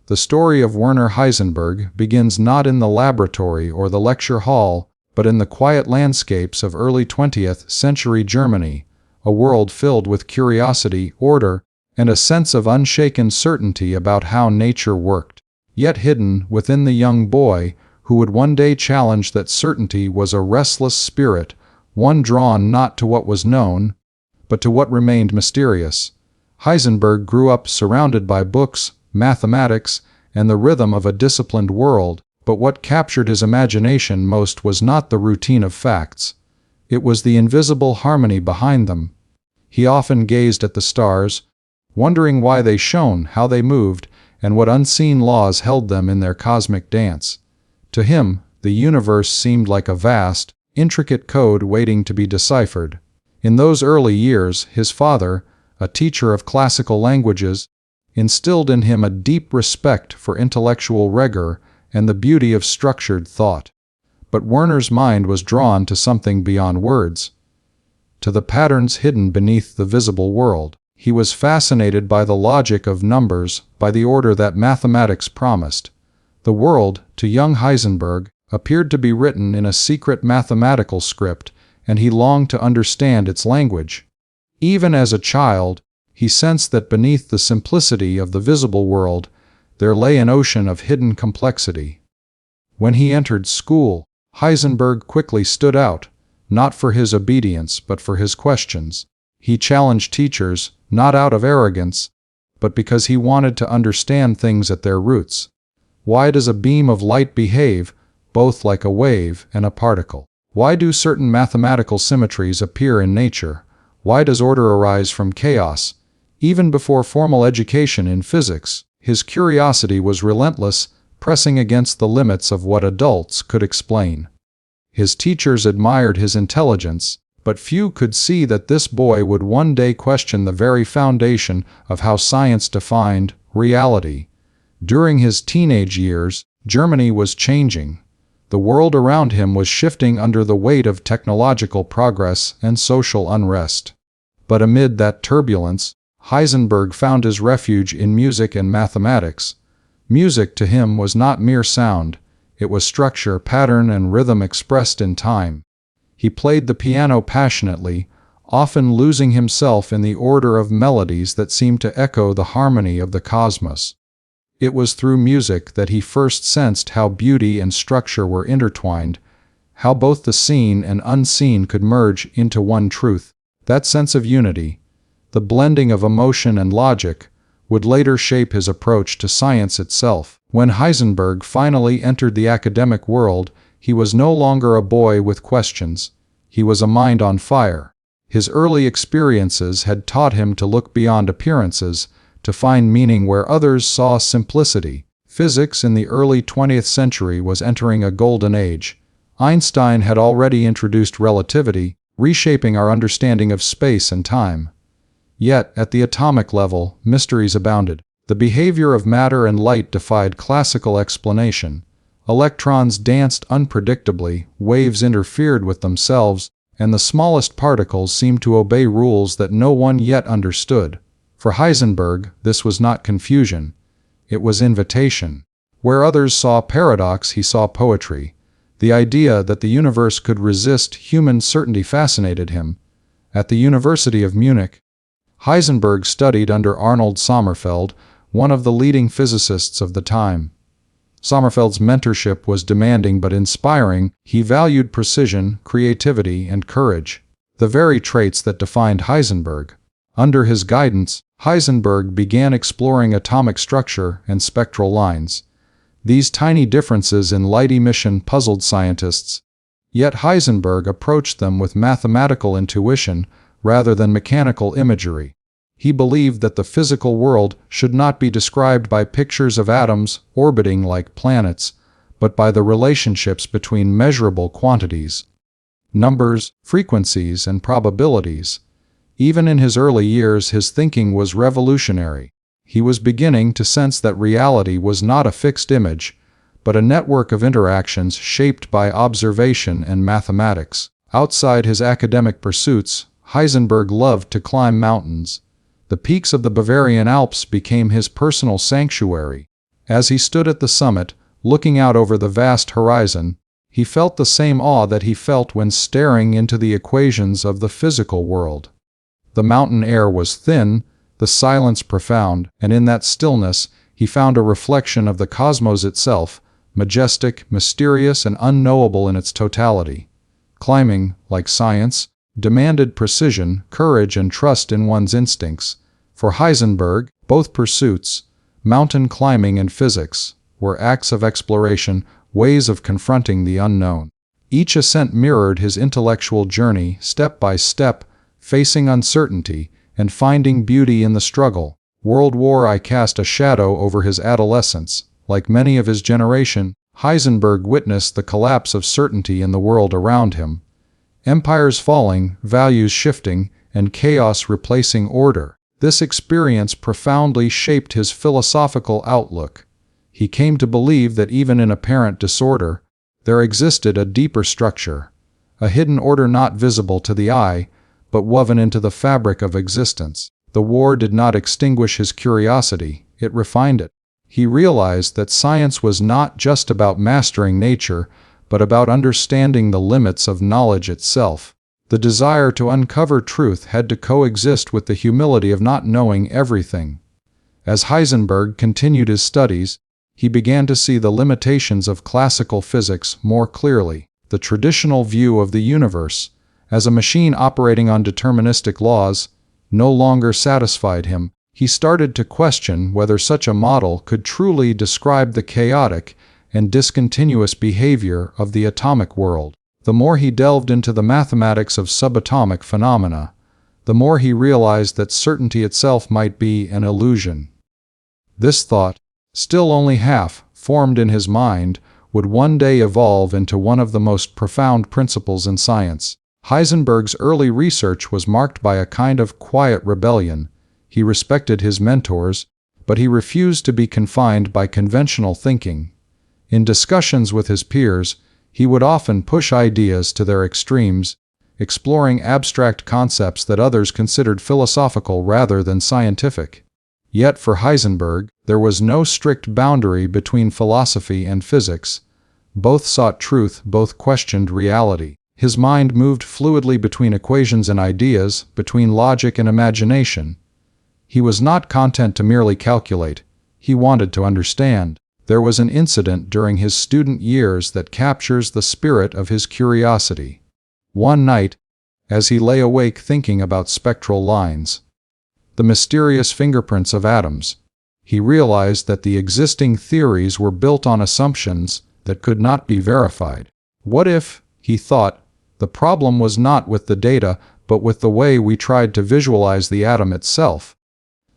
The story of Werner Heisenberg begins not in the laboratory or the lecture hall, but in the quiet landscapes of early 20th century Germany, a world filled with curiosity, order, and a sense of unshaken certainty about how nature worked. Yet hidden within the young boy, who would one day challenge that certainty, was a restless spirit, one drawn not to what was known, but to what remained mysterious. Heisenberg grew up surrounded by books, mathematics, and the rhythm of a disciplined world, but what captured his imagination most was not the routine of facts. It was the invisible harmony behind them. He often gazed at the stars, wondering why they shone, how they moved, and what unseen laws held them in their cosmic dance. To him, the universe seemed like a vast, intricate code waiting to be deciphered. In those early years, his father, a teacher of classical languages, instilled in him a deep respect for intellectual rigor and the beauty of structured thought. But Werner's mind was drawn to something beyond words, to the patterns hidden beneath the visible world. He was fascinated by the logic of numbers, by the order that mathematics promised. The world, to young Heisenberg, appeared to be written in a secret mathematical script, and he longed to understand its language. Even as a child, he sensed that beneath the simplicity of the visible world, there lay an ocean of hidden complexity. When he entered school, Heisenberg quickly stood out, not for his obedience but for his questions. He challenged teachers, not out of arrogance, but because he wanted to understand things at their roots. Why does a beam of light behave, both like a wave and a particle? Why do certain mathematical symmetries appear in nature? Why does order arise from chaos? Even before formal education in physics, his curiosity was relentless, pressing against the limits of what adults could explain. His teachers admired his intelligence, but few could see that this boy would one day question the very foundation of how science defined reality. During his teenage years, Germany was changing. The world around him was shifting under the weight of technological progress and social unrest. But amid that turbulence, Heisenberg found his refuge in music and mathematics. Music to him was not mere sound, it was structure, pattern, and rhythm expressed in time. He played the piano passionately, often losing himself in the order of melodies that seemed to echo the harmony of the cosmos. It was through music that he first sensed how beauty and structure were intertwined, how both the seen and unseen could merge into one truth. That sense of unity, the blending of emotion and logic, would later shape his approach to science itself. When Heisenberg finally entered the academic world, he was no longer a boy with questions. He was a mind on fire. His early experiences had taught him to look beyond appearances, to find meaning where others saw simplicity. Physics in the early 20th century was entering a golden age. Einstein had already introduced relativity, reshaping our understanding of space and time. Yet, at the atomic level, mysteries abounded. The behavior of matter and light defied classical explanation. Electrons danced unpredictably, waves interfered with themselves, and the smallest particles seemed to obey rules that no one yet understood. For Heisenberg, this was not confusion. It was invitation. Where others saw paradox, he saw poetry. The idea that the universe could resist human certainty fascinated him. At the University of Munich, Heisenberg studied under Arnold Sommerfeld, one of the leading physicists of the time. Sommerfeld's mentorship was demanding but inspiring. He valued precision, creativity, and courage, the very traits that defined Heisenberg. Under his guidance, Heisenberg began exploring atomic structure and spectral lines. These tiny differences in light emission puzzled scientists. Yet Heisenberg approached them with mathematical intuition rather than mechanical imagery. He believed that the physical world should not be described by pictures of atoms orbiting like planets, but by the relationships between measurable quantities, numbers, frequencies, and probabilities. Even in his early years, his thinking was revolutionary. He was beginning to sense that reality was not a fixed image, but a network of interactions shaped by observation and mathematics. Outside his academic pursuits, Heisenberg loved to climb mountains. The peaks of the Bavarian Alps became his personal sanctuary. As he stood at the summit, looking out over the vast horizon, he felt the same awe that he felt when staring into the equations of the physical world. The mountain air was thin, the silence profound, and in that stillness he found a reflection of the cosmos itself, majestic, mysterious, and unknowable in its totality. Climbing, like science, demanded precision, courage, and trust in one's instincts. For Heisenberg, both pursuits, mountain climbing and physics, were acts of exploration, ways of confronting the unknown. Each ascent mirrored his intellectual journey, step by step, facing uncertainty and finding beauty in the struggle. World War I cast a shadow over his adolescence. Like many of his generation, Heisenberg witnessed the collapse of certainty in the world around him. Empires falling, values shifting, and chaos replacing order. This experience profoundly shaped his philosophical outlook. He came to believe that even in apparent disorder, there existed a deeper structure, a hidden order not visible to the eye, but woven into the fabric of existence. The war did not extinguish his curiosity, it refined it. He realized that science was not just about mastering nature, but about understanding the limits of knowledge itself. The desire to uncover truth had to coexist with the humility of not knowing everything. As Heisenberg continued his studies, he began to see the limitations of classical physics more clearly. The traditional view of the universe, as a machine operating on deterministic laws, no longer satisfied him. He started to question whether such a model could truly describe the chaotic and discontinuous behavior of the atomic world. The more he delved into the mathematics of subatomic phenomena, the more he realized that certainty itself might be an illusion. This thought, still only half formed in his mind, would one day evolve into one of the most profound principles in science. Heisenberg's early research was marked by a kind of quiet rebellion. He respected his mentors, but he refused to be confined by conventional thinking. In discussions with his peers, he would often push ideas to their extremes, exploring abstract concepts that others considered philosophical rather than scientific. Yet for Heisenberg, there was no strict boundary between philosophy and physics. Both sought truth, both questioned reality. His mind moved fluidly between equations and ideas, between logic and imagination. He was not content to merely calculate. He wanted to understand. There was an incident during his student years that captures the spirit of his curiosity. One night, as he lay awake thinking about spectral lines, the mysterious fingerprints of atoms, he realized that the existing theories were built on assumptions that could not be verified. What if, he thought, the problem was not with the data, but with the way we tried to visualize the atom itself?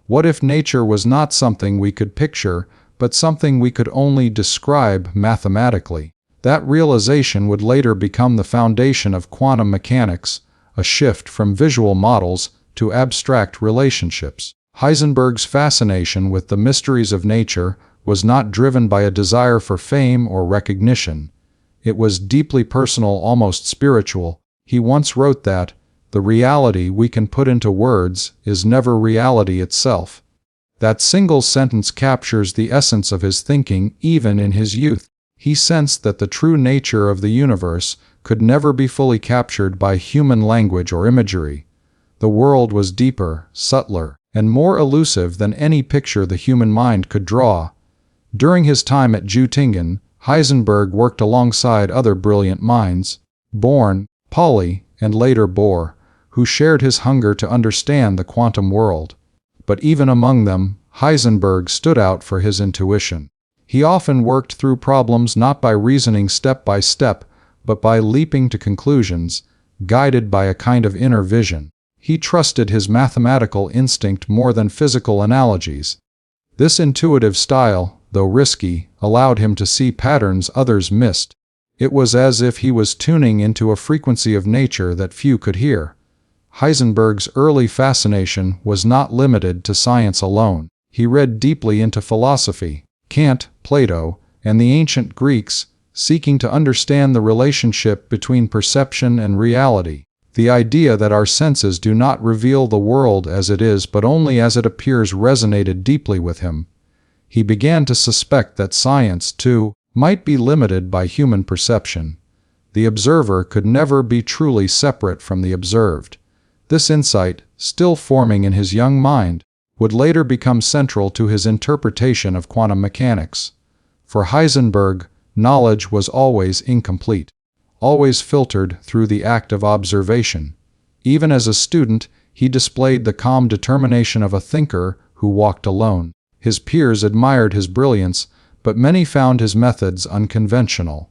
What if nature was not something we could picture, but something we could only describe mathematically? That realization would later become the foundation of quantum mechanics, a shift from visual models to abstract relationships. Heisenberg's fascination with the mysteries of nature was not driven by a desire for fame or recognition. It was deeply personal, almost spiritual. He once wrote that, "The reality we can put into words is never reality itself." That single sentence captures the essence of his thinking even in his youth. He sensed that the true nature of the universe could never be fully captured by human language or imagery. The world was deeper, subtler, and more elusive than any picture the human mind could draw. During his time at Göttingen, Heisenberg worked alongside other brilliant minds, Born, Pauli, and later Bohr, who shared his hunger to understand the quantum world. But even among them, Heisenberg stood out for his intuition. He often worked through problems not by reasoning step by step, but by leaping to conclusions, guided by a kind of inner vision. He trusted his mathematical instinct more than physical analogies. This intuitive style, though risky, allowed him to see patterns others missed. It was as if he was tuning into a frequency of nature that few could hear. Heisenberg's early fascination was not limited to science alone. He read deeply into philosophy, Kant, Plato, and the ancient Greeks, seeking to understand the relationship between perception and reality. The idea that our senses do not reveal the world as it is but only as it appears resonated deeply with him. he began to suspect that science, too, might be limited by human perception. The observer could never be truly separate from the observed. This insight, still forming in his young mind, would later become central to his interpretation of quantum mechanics. For Heisenberg, knowledge was always incomplete, always filtered through the act of observation. Even as a student, he displayed the calm determination of a thinker who walked alone. His peers admired his brilliance, but many found his methods unconventional.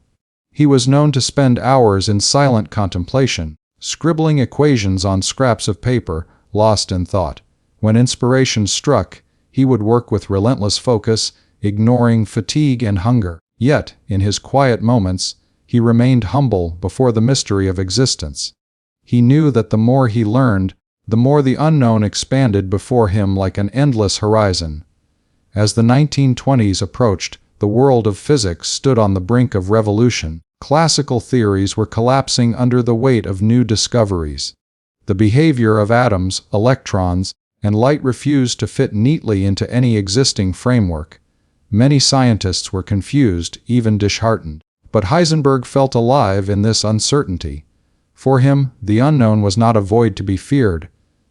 He was known to spend hours in silent contemplation, scribbling equations on scraps of paper, lost in thought. When inspiration struck, he would work with relentless focus, ignoring fatigue and hunger. Yet, in his quiet moments, he remained humble before the mystery of existence. He knew that the more he learned, the more the unknown expanded before him like an endless horizon. As the 1920s approached, the world of physics stood on the brink of revolution. Classical theories were collapsing under the weight of new discoveries. The behavior of atoms, electrons, and light refused to fit neatly into any existing framework. Many scientists were confused, even disheartened. But Heisenberg felt alive in this uncertainty. For him, the unknown was not a void to be feared.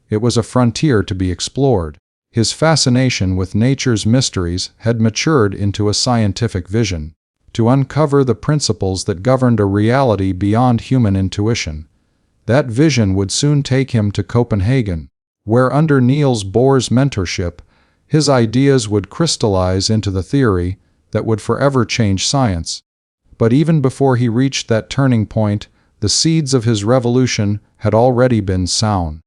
It was a frontier to be explored. His fascination with nature's mysteries had matured into a scientific vision, to uncover the principles that governed a reality beyond human intuition. That vision would soon take him to Copenhagen, where under Niels Bohr's mentorship, his ideas would crystallize into the theory that would forever change science. But even before he reached that turning point, the seeds of his revolution had already been sown.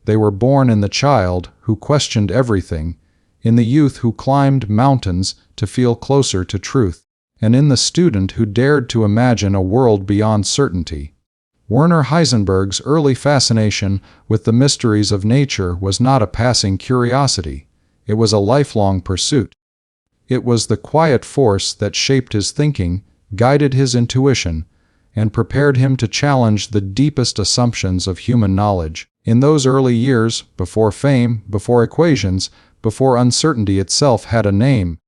They were born in the child who questioned everything, in the youth who climbed mountains to feel closer to truth, and in the student who dared to imagine a world beyond certainty. Werner Heisenberg's early fascination with the mysteries of nature was not a passing curiosity. It was a lifelong pursuit. It was the quiet force that shaped his thinking, guided his intuition, and prepared him to challenge the deepest assumptions of human knowledge. In those early years, before fame, before equations, before uncertainty itself had a name,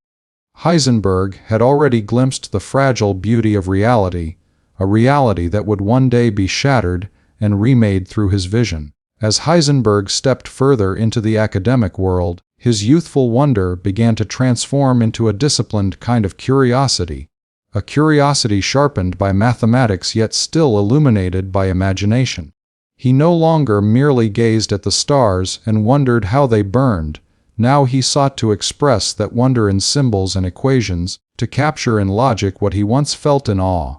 Heisenberg had already glimpsed the fragile beauty of reality, a reality that would one day be shattered and remade through his vision. As Heisenberg stepped further into the academic world, his youthful wonder began to transform into a disciplined kind of curiosity, a curiosity sharpened by mathematics yet still illuminated by imagination. He no longer merely gazed at the stars and wondered how they burned. Now he sought to express that wonder in symbols and equations, to capture in logic what he once felt in awe.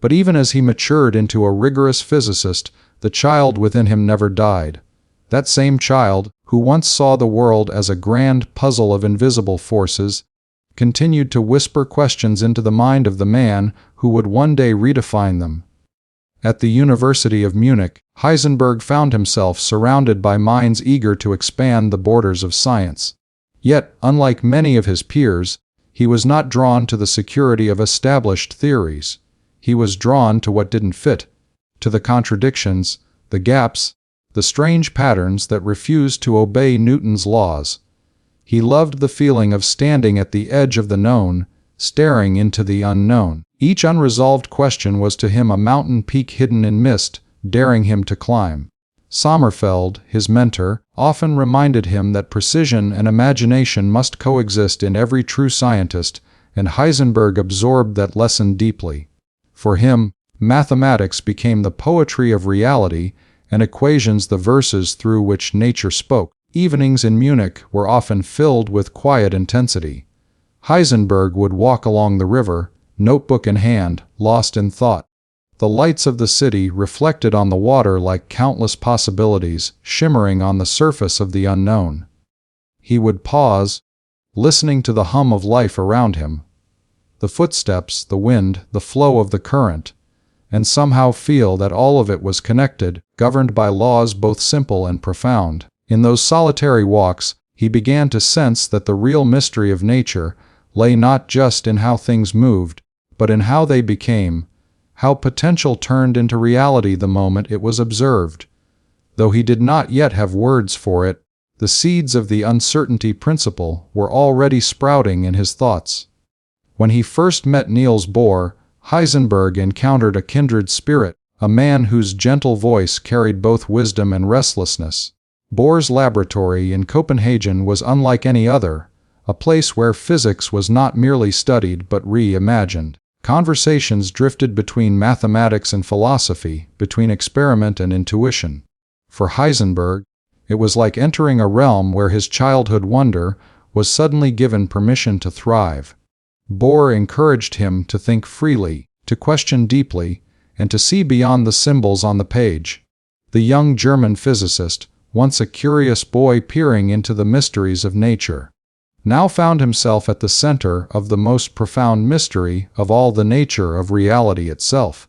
But even as he matured into a rigorous physicist, the child within him never died. That same child, who once saw the world as a grand puzzle of invisible forces, continued to whisper questions into the mind of the man who would one day redefine them. At the University of Munich, Heisenberg found himself surrounded by minds eager to expand the borders of science. Yet, unlike many of his peers, he was not drawn to the security of established theories. He was drawn to what didn't fit, to the contradictions, the gaps, the strange patterns that refused to obey Newton's laws. He loved the feeling of standing at the edge of the known, staring into the unknown. Each unresolved question was to him a mountain peak hidden in mist, daring him to climb. Sommerfeld, his mentor, often reminded him that precision and imagination must coexist in every true scientist, and Heisenberg absorbed that lesson deeply. For him, mathematics became the poetry of reality, and equations the verses through which nature spoke. Evenings in Munich were often filled with quiet intensity. Heisenberg would walk along the river, notebook in hand, lost in thought. The lights of the city reflected on the water like countless possibilities, shimmering on the surface of the unknown. He would pause, listening to the hum of life around him, the footsteps, the wind, the flow of the current, and somehow feel that all of it was connected, governed by laws both simple and profound. In those solitary walks, he began to sense that the real mystery of nature lay not just in how things moved, but in how they became, how potential turned into reality the moment it was observed. Though he did not yet have words for it, The seeds of the uncertainty principle were already sprouting in his thoughts. When he first met Niels Bohr, Heisenberg encountered a kindred spirit, a man whose gentle voice carried both wisdom and restlessness. Bohr's laboratory in Copenhagen was unlike any other, a place where physics was not merely studied but reimagined. Conversations drifted between mathematics and philosophy, between experiment and intuition. For Heisenberg, it was like entering a realm where his childhood wonder was suddenly given permission to thrive. Bohr encouraged him to think freely, to question deeply, and to see beyond the symbols on the page. The young German physicist, once a curious boy peering into the mysteries of nature, now found himself at the center of the most profound mystery of all, the nature of reality itself.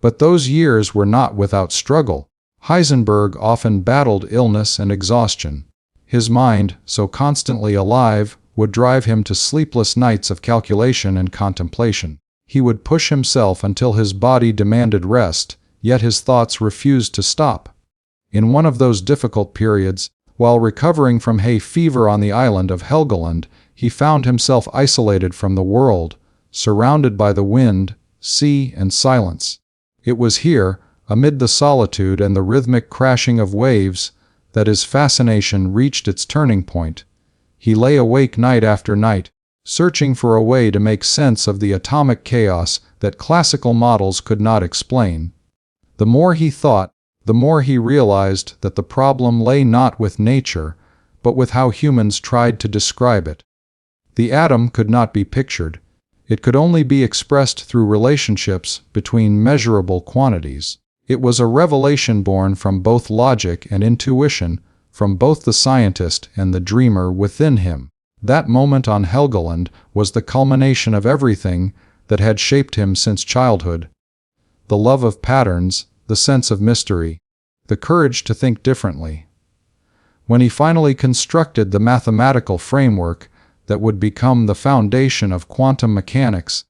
But those years were not without struggle. Heisenberg often battled illness and exhaustion. His mind, so constantly alive, would drive him to sleepless nights of calculation and contemplation. He would push himself until his body demanded rest, yet his thoughts refused to stop. In one of those difficult periods, while recovering from hay fever on the island of Helgoland, he found himself isolated from the world, surrounded by the wind, sea, and silence. It was here, amid the solitude and the rhythmic crashing of waves, that his fascination reached its turning point. He lay awake night after night, searching for a way to make sense of the atomic chaos that classical models could not explain. The more he thought, the more he realized that the problem lay not with nature, but with how humans tried to describe it. The atom could not be pictured. It could only be expressed through relationships between measurable quantities. It was a revelation born from both logic and intuition, from both the scientist and the dreamer within him. That moment on Helgoland was the culmination of everything that had shaped him since childhood. The love of patterns, the sense of mystery, the courage to think differently. When he finally constructed the mathematical framework that would become the foundation of quantum mechanics,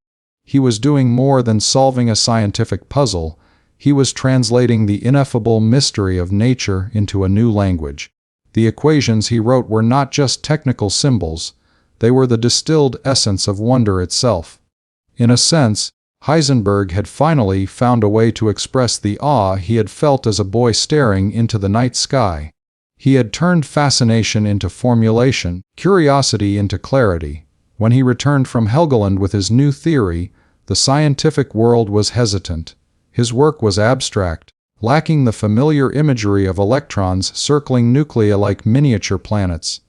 he was doing more than solving a scientific puzzle. He was translating the ineffable mystery of nature into a new language. The equations he wrote were not just technical symbols, they were the distilled essence of wonder itself. In a sense, Heisenberg had finally found a way to express the awe he had felt as a boy staring into the night sky. He had turned fascination into formulation, curiosity into clarity. When he returned from Helgoland with his new theory, the scientific world was hesitant. His work was abstract, lacking the familiar imagery of electrons circling nuclei like miniature planets.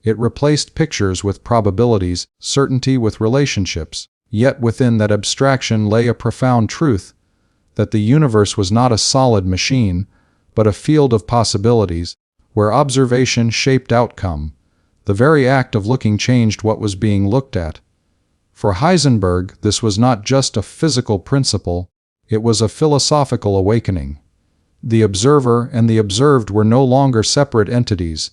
It replaced pictures with probabilities, certainty with relationships. Yet within that abstraction lay a profound truth, that the universe was not a solid machine, but a field of possibilities, where observation shaped outcome. The very act of looking changed what was being looked at. For Heisenberg, this was not just a physical principle, it was a philosophical awakening. The observer and the observed were no longer separate entities.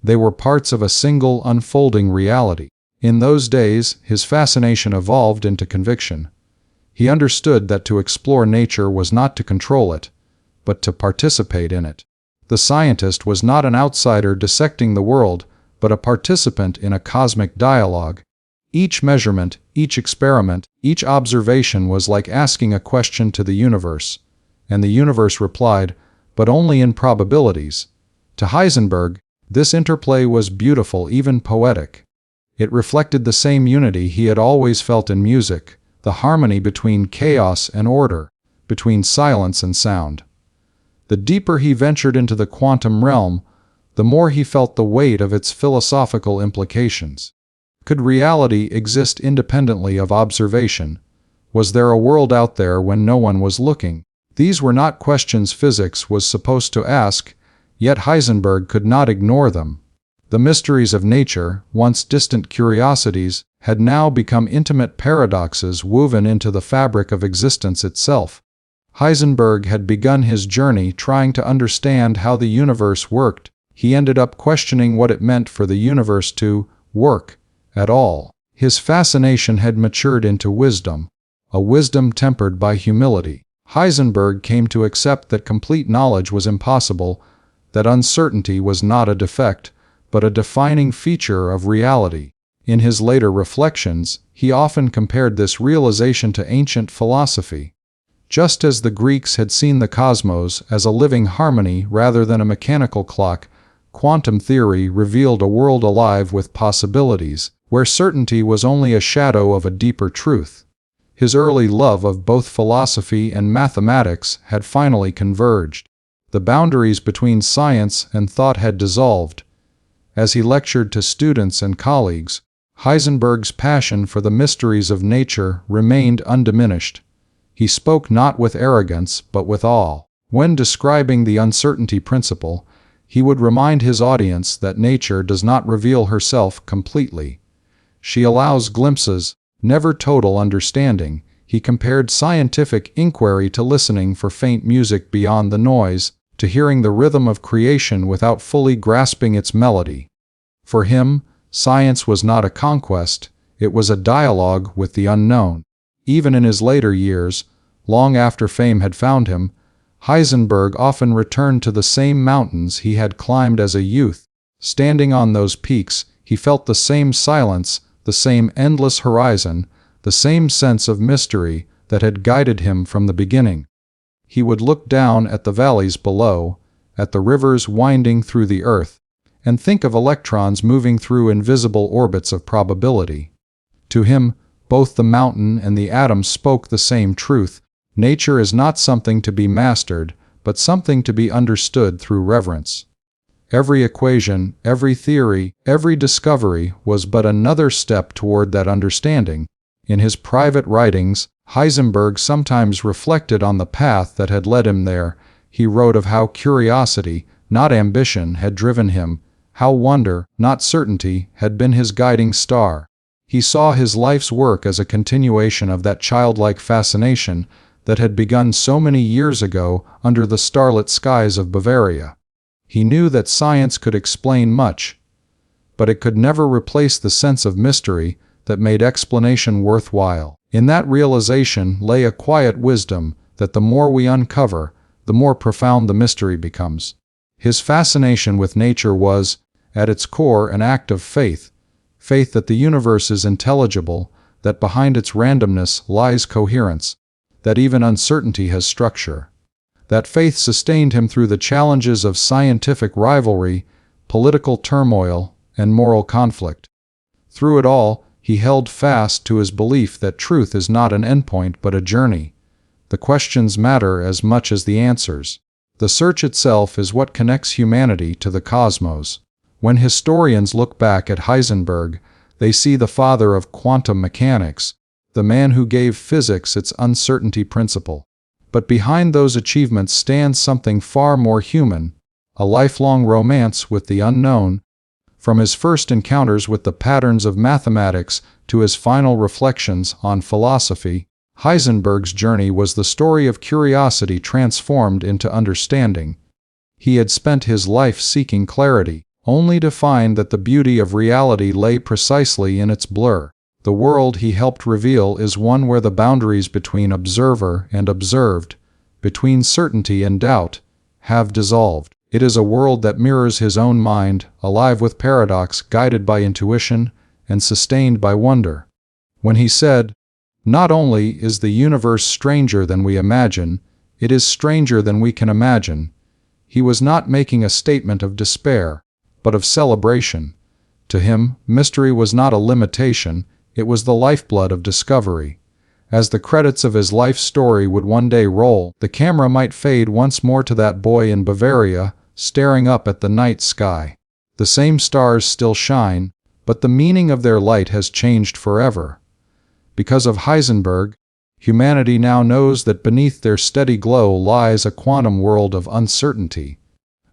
They were parts of a single unfolding reality. In those days, his fascination evolved into conviction. He understood that to explore nature was not to control it, but to participate in it. The scientist was not an outsider dissecting the world, but a participant in a cosmic dialogue. Each measurement, each experiment, each observation was like asking a question to the universe, and the universe replied, but only in probabilities. To Heisenberg, this interplay was beautiful, even poetic. It reflected the same unity he had always felt in music, the harmony between chaos and order, between silence and sound. The deeper he ventured into the quantum realm, the more he felt the weight of its philosophical implications. Could reality exist independently of observation? Was there a world out there when no one was looking? These were not questions physics was supposed to ask, yet Heisenberg could not ignore them. The mysteries of nature, once distant curiosities, had now become intimate paradoxes woven into the fabric of existence itself. Heisenberg had begun his journey trying to understand how the universe worked. He ended up questioning what it meant for the universe to work at all. His fascination had matured into wisdom, a wisdom tempered by humility. Heisenberg came to accept that complete knowledge was impossible, that uncertainty was not a defect, but a defining feature of reality. In his later reflections, he often compared this realization to ancient philosophy. Just as the Greeks had seen the cosmos as a living harmony rather than a mechanical clock, quantum theory revealed a world alive with possibilities, where certainty was only a shadow of a deeper truth. His early love of both philosophy and mathematics had finally converged. The boundaries between science and thought had dissolved. As he lectured to students and colleagues, Heisenberg's passion for the mysteries of nature remained undiminished. He spoke not with arrogance but with awe. When describing the uncertainty principle, he would remind his audience that nature does not reveal herself completely. She allows glimpses, never total understanding. He compared scientific inquiry to listening for faint music beyond the noise, to hearing the rhythm of creation without fully grasping its melody. For him, science was not a conquest, it was a dialogue with the unknown. Even in his later years, long after fame had found him, Heisenberg often returned to the same mountains he had climbed as a youth. Standing on those peaks, he felt the same silence, the same endless horizon, the same sense of mystery that had guided him from the beginning. He would look down at the valleys below, at the rivers winding through the earth, and think of electrons moving through invisible orbits of probability. To him, both the mountain and the atom spoke the same truth. Nature is not something to be mastered, but something to be understood through reverence. Every equation, every theory, every discovery was but another step toward that understanding. In his private writings, Heisenberg sometimes reflected on the path that had led him there. He wrote of how curiosity, not ambition, had driven him, how wonder, not certainty, had been his guiding star. He saw his life's work as a continuation of that childlike fascination that had begun so many years ago under the starlit skies of Bavaria. He knew that science could explain much, but it could never replace the sense of mystery that made explanation worthwhile. In that realization lay a quiet wisdom that the more we uncover, the more profound the mystery becomes. His fascination with nature was, at its core, an act of faith. Faith that the universe is intelligible, that behind its randomness lies coherence, that even uncertainty has structure. That faith sustained him through the challenges of scientific rivalry, political turmoil, and moral conflict. Through it all, he held fast to his belief that truth is not an endpoint but a journey. The questions matter as much as the answers. The search itself is what connects humanity to the cosmos. When historians look back at Heisenberg, they see the father of quantum mechanics, the man who gave physics its uncertainty principle. But behind those achievements stands something far more human, a lifelong romance with the unknown. From his first encounters with the patterns of mathematics to his final reflections on philosophy, Heisenberg's journey was the story of curiosity transformed into understanding. He had spent his life seeking clarity, only to find that the beauty of reality lay precisely in its blur. The world he helped reveal is one where the boundaries between observer and observed, between certainty and doubt, have dissolved. It is a world that mirrors his own mind, alive with paradox, guided by intuition, and sustained by wonder. When he said, "Not only is the universe stranger than we imagine, it is stranger than we can imagine," he was not making a statement of despair, but of celebration. To him, mystery was not a limitation, it was the lifeblood of discovery. As the credits of his life story would one day roll, the camera might fade once more to that boy in Bavaria, staring up at the night sky. The same stars still shine, but the meaning of their light has changed forever. Because of Heisenberg, humanity now knows that beneath their steady glow lies a quantum world of uncertainty.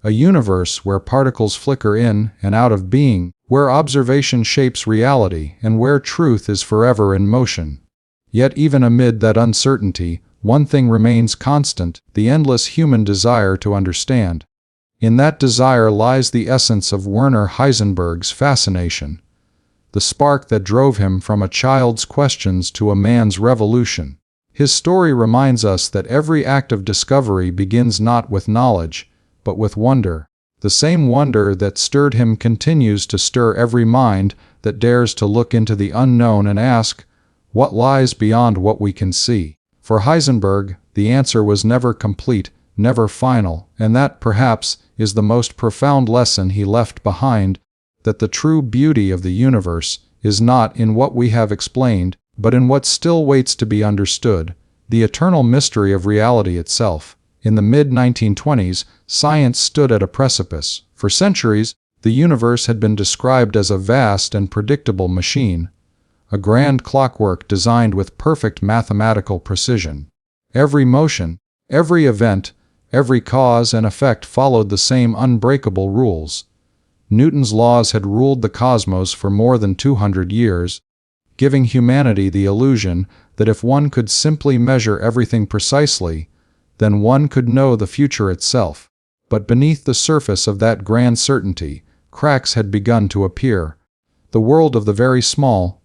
A universe where particles flicker in and out of being, where observation shapes reality, and where truth is forever in motion. Yet even amid that uncertainty, one thing remains constant: the endless human desire to understand. In that desire lies the essence of Werner Heisenberg's fascination, the spark that drove him from a child's questions to a man's revolution. His story reminds us that every act of discovery begins not with knowledge, but with wonder. The same wonder that stirred him continues to stir every mind that dares to look into the unknown and ask, what lies beyond what we can see? For Heisenberg, the answer was never complete, never final, and that, perhaps, is the most profound lesson he left behind, that the true beauty of the universe is not in what we have explained, but in what still waits to be understood, the eternal mystery of reality itself. In the mid-1920s, science stood at a precipice. For centuries, the universe had been described as a vast and predictable machine, a grand clockwork designed with perfect mathematical precision. Every motion, every event, every cause and effect followed the same unbreakable rules. Newton's laws had ruled the cosmos for more than 200 years, giving humanity the illusion that if one could simply measure everything precisely, then one could know the future itself. But beneath the surface of that grand certainty, cracks had begun to appear. The world of the very small,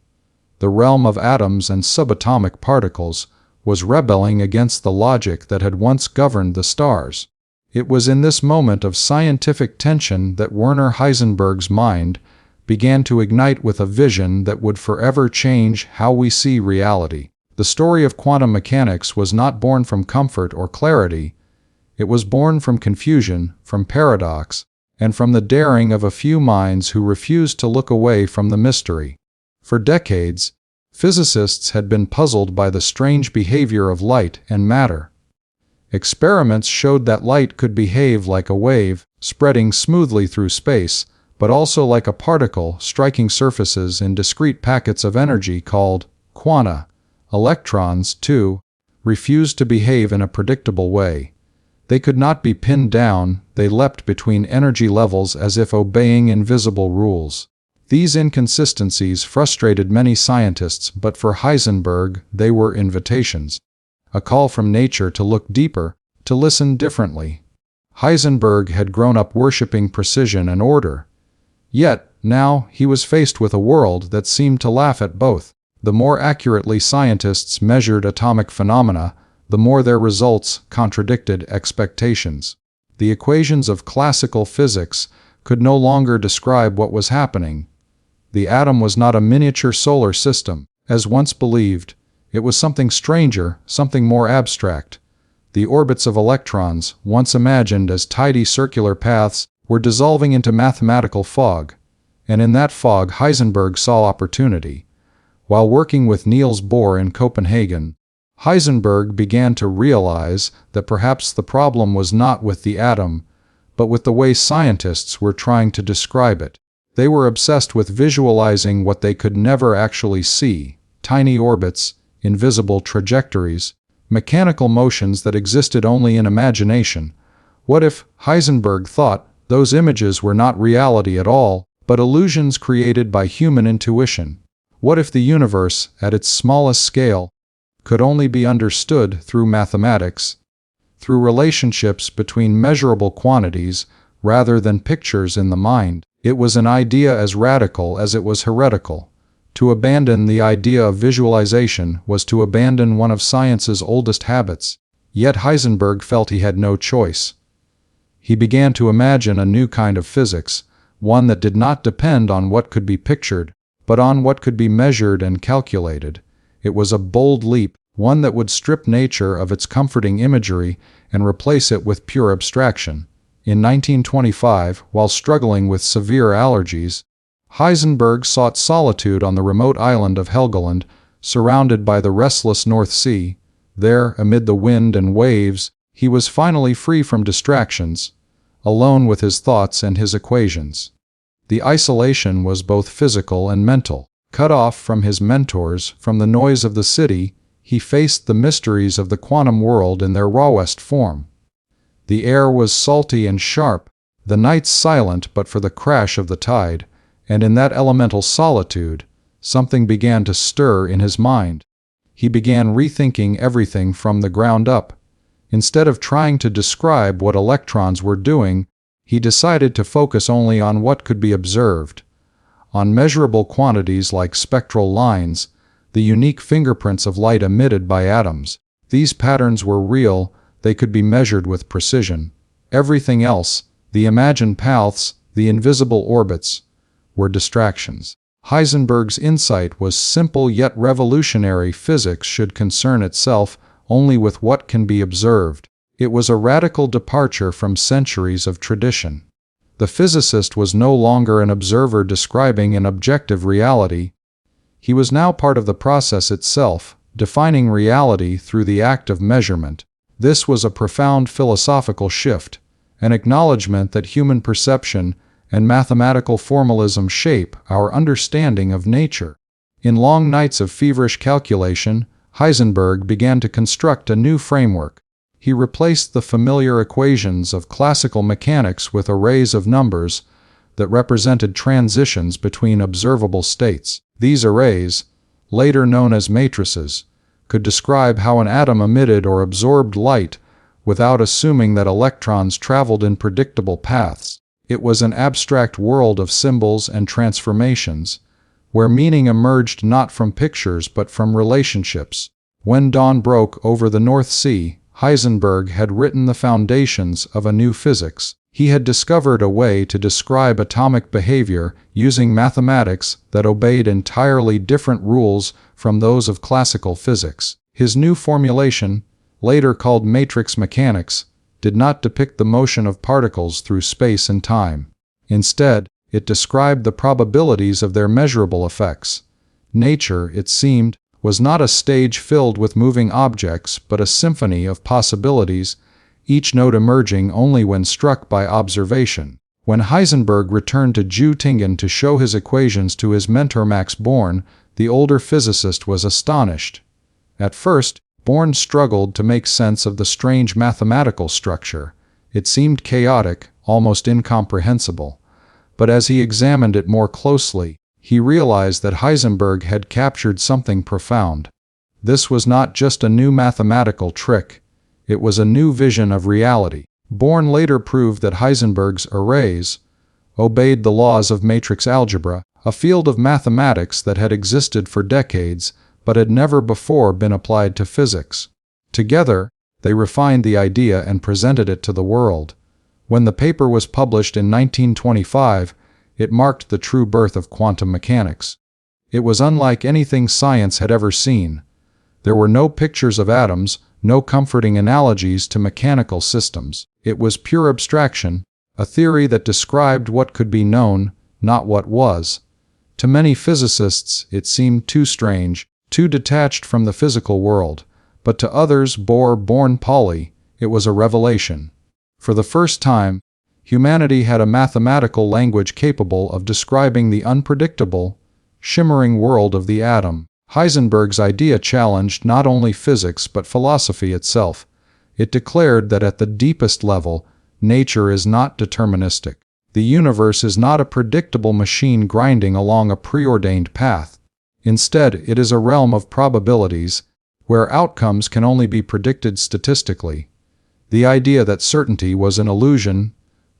the realm of atoms and subatomic particles, was rebelling against the logic that had once governed the stars. It was in this moment of scientific tension that Werner Heisenberg's mind began to ignite with a vision that would forever change how we see reality. The story of quantum mechanics was not born from comfort or clarity. It was born from confusion, from paradox, and from the daring of a few minds who refused to look away from the mystery. For decades, physicists had been puzzled by the strange behavior of light and matter. Experiments showed that light could behave like a wave, spreading smoothly through space, but also like a particle striking surfaces in discrete packets of energy called quanta. Electrons, too, refused to behave in a predictable way. They could not be pinned down, they leapt between energy levels as if obeying invisible rules. These inconsistencies frustrated many scientists, but for Heisenberg, they were invitations. A call from nature to look deeper, to listen differently. Heisenberg had grown up worshipping precision and order. Yet, now, he was faced with a world that seemed to laugh at both. The more accurately scientists measured atomic phenomena, the more their results contradicted expectations. The equations of classical physics could no longer describe what was happening. The atom was not a miniature solar system, as once believed. It was something stranger, something more abstract. The orbits of electrons, once imagined as tidy circular paths, were dissolving into mathematical fog. And in that fog Heisenberg saw opportunity. While working with Niels Bohr in Copenhagen, Heisenberg began to realize that perhaps the problem was not with the atom, but with the way scientists were trying to describe it. They were obsessed with visualizing what they could never actually see: tiny orbits, invisible trajectories, mechanical motions that existed only in imagination. What if, Heisenberg thought, those images were not reality at all, but illusions created by human intuition? What if the universe, at its smallest scale, could only be understood through mathematics, through relationships between measurable quantities, rather than pictures in the mind? It was an idea as radical as it was heretical. To abandon the idea of visualization was to abandon one of science's oldest habits. Yet Heisenberg felt he had no choice. He began to imagine a new kind of physics, one that did not depend on what could be pictured, but on what could be measured and calculated. It was a bold leap, one that would strip nature of its comforting imagery and replace it with pure abstraction. In 1925, while struggling with severe allergies, Heisenberg sought solitude on the remote island of Helgoland, surrounded by the restless North Sea. There, amid the wind and waves, he was finally free from distractions, alone with his thoughts and his equations. The isolation was both physical and mental. Cut off from his mentors, from the noise of the city, he faced the mysteries of the quantum world in their rawest form. The air was salty and sharp, the nights silent but for the crash of the tide, and in that elemental solitude, something began to stir in his mind. He began rethinking everything from the ground up. Instead of trying to describe what electrons were doing, he decided to focus only on what could be observed, on measurable quantities like spectral lines, the unique fingerprints of light emitted by atoms. These patterns were real, they could be measured with precision. Everything else, The imagined paths, the invisible orbits, were distractions. Heisenberg's insight was simple yet revolutionary. Physics should concern itself only with what can be observed. It was a radical departure from centuries of tradition. The physicist was no longer an observer describing an objective reality. He was now part of the process itself, defining reality through the act of measurement. This was a profound philosophical shift, an acknowledgement that human perception and mathematical formalism shape our understanding of nature. In long nights of feverish calculation, Heisenberg began to construct a new framework. He replaced the familiar equations of classical mechanics with arrays of numbers that represented transitions between observable states. These arrays, later known as matrices, could describe how an atom emitted or absorbed light without assuming that electrons traveled in predictable paths. It was an abstract world of symbols and transformations, where meaning emerged not from pictures but from relationships. When dawn broke over the North Sea, Heisenberg had written the foundations of a new physics. He had discovered a way to describe atomic behavior using mathematics that obeyed entirely different rules from those of classical physics. His new formulation, later called matrix mechanics, did not depict the motion of particles through space and time. Instead, it described the probabilities of their measurable effects. Nature, it seemed, was not a stage filled with moving objects but a symphony of possibilities, each note emerging only when struck by observation. When Heisenberg returned to Göttingen to show his equations to his mentor Max Born, the older physicist was astonished. At first, Born struggled to make sense of the strange mathematical structure. It seemed chaotic, almost incomprehensible. But as he examined it more closely, he realized that Heisenberg had captured something profound. This was not just a new mathematical trick, it was a new vision of reality. Born later proved that Heisenberg's arrays obeyed the laws of matrix algebra, a field of mathematics that had existed for decades but had never before been applied to physics. Together, they refined the idea and presented it to the world. When the paper was published in 1925, it marked the true birth of quantum mechanics. It was unlike anything science had ever seen. There were no pictures of atoms, no comforting analogies to mechanical systems. It was pure abstraction, a theory that described what could be known, not what was. To many physicists, it seemed too strange, too detached from the physical world, but to others, born Pauli, it was a revelation. For the first time, humanity had a mathematical language capable of describing the unpredictable, shimmering world of the atom. Heisenberg's idea challenged not only physics but philosophy itself. It declared that at the deepest level, nature is not deterministic. The universe is not a predictable machine grinding along a preordained path. Instead, it is a realm of probabilities, where outcomes can only be predicted statistically. The idea that certainty was an illusion,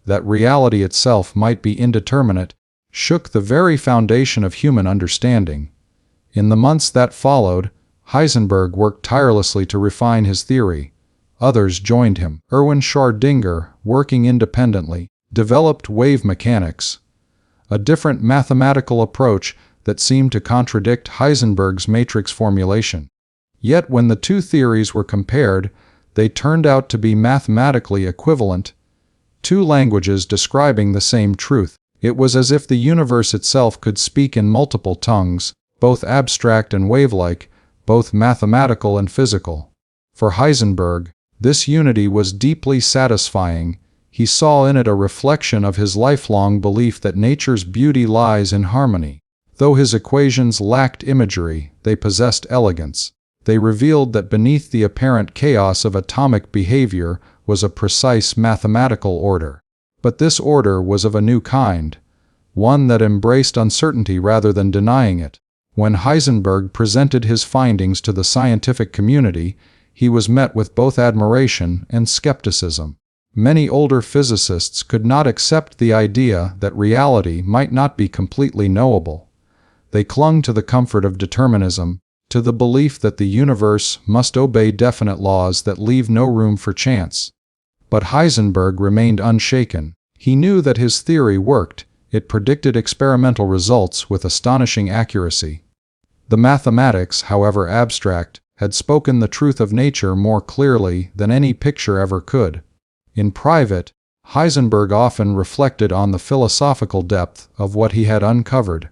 that reality itself might be indeterminate, shook the very foundation of human understanding. In the months that followed, Heisenberg worked tirelessly to refine his theory. Others joined him. Erwin Schrödinger, working independently, developed wave mechanics, a different mathematical approach that seemed to contradict Heisenberg's matrix formulation. Yet when the two theories were compared, they turned out to be mathematically equivalent, two languages describing the same truth. It was as if the universe itself could speak in multiple tongues, both abstract and wave-like, both mathematical and physical. For Heisenberg, this unity was deeply satisfying. He saw in it a reflection of his lifelong belief that nature's beauty lies in harmony. Though his equations lacked imagery, they possessed elegance. They revealed that beneath the apparent chaos of atomic behavior was a precise mathematical order. But this order was of a new kind, one that embraced uncertainty rather than denying it. When Heisenberg presented his findings to the scientific community, he was met with both admiration and skepticism. Many older physicists could not accept the idea that reality might not be completely knowable. They clung to the comfort of determinism, to the belief that the universe must obey definite laws that leave no room for chance. But Heisenberg remained unshaken. He knew that his theory worked. It predicted experimental results with astonishing accuracy. The mathematics, however abstract, had spoken the truth of nature more clearly than any picture ever could. In private, Heisenberg often reflected on the philosophical depth of what he had uncovered.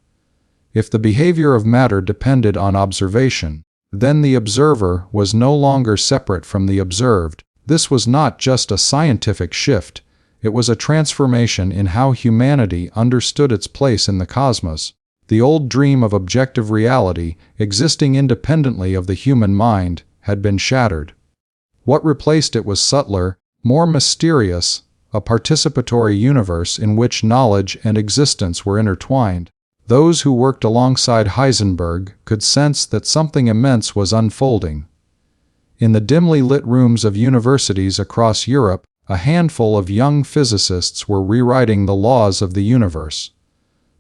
If the behavior of matter depended on observation, then the observer was no longer separate from the observed. This was not just a scientific shift, it was a transformation in how humanity understood its place in the cosmos. The old dream of objective reality, existing independently of the human mind, had been shattered. What replaced it was subtler, more mysterious, a participatory universe in which knowledge and existence were intertwined. Those who worked alongside Heisenberg could sense that something immense was unfolding. In the dimly lit rooms of universities across Europe, a handful of young physicists were rewriting the laws of the universe.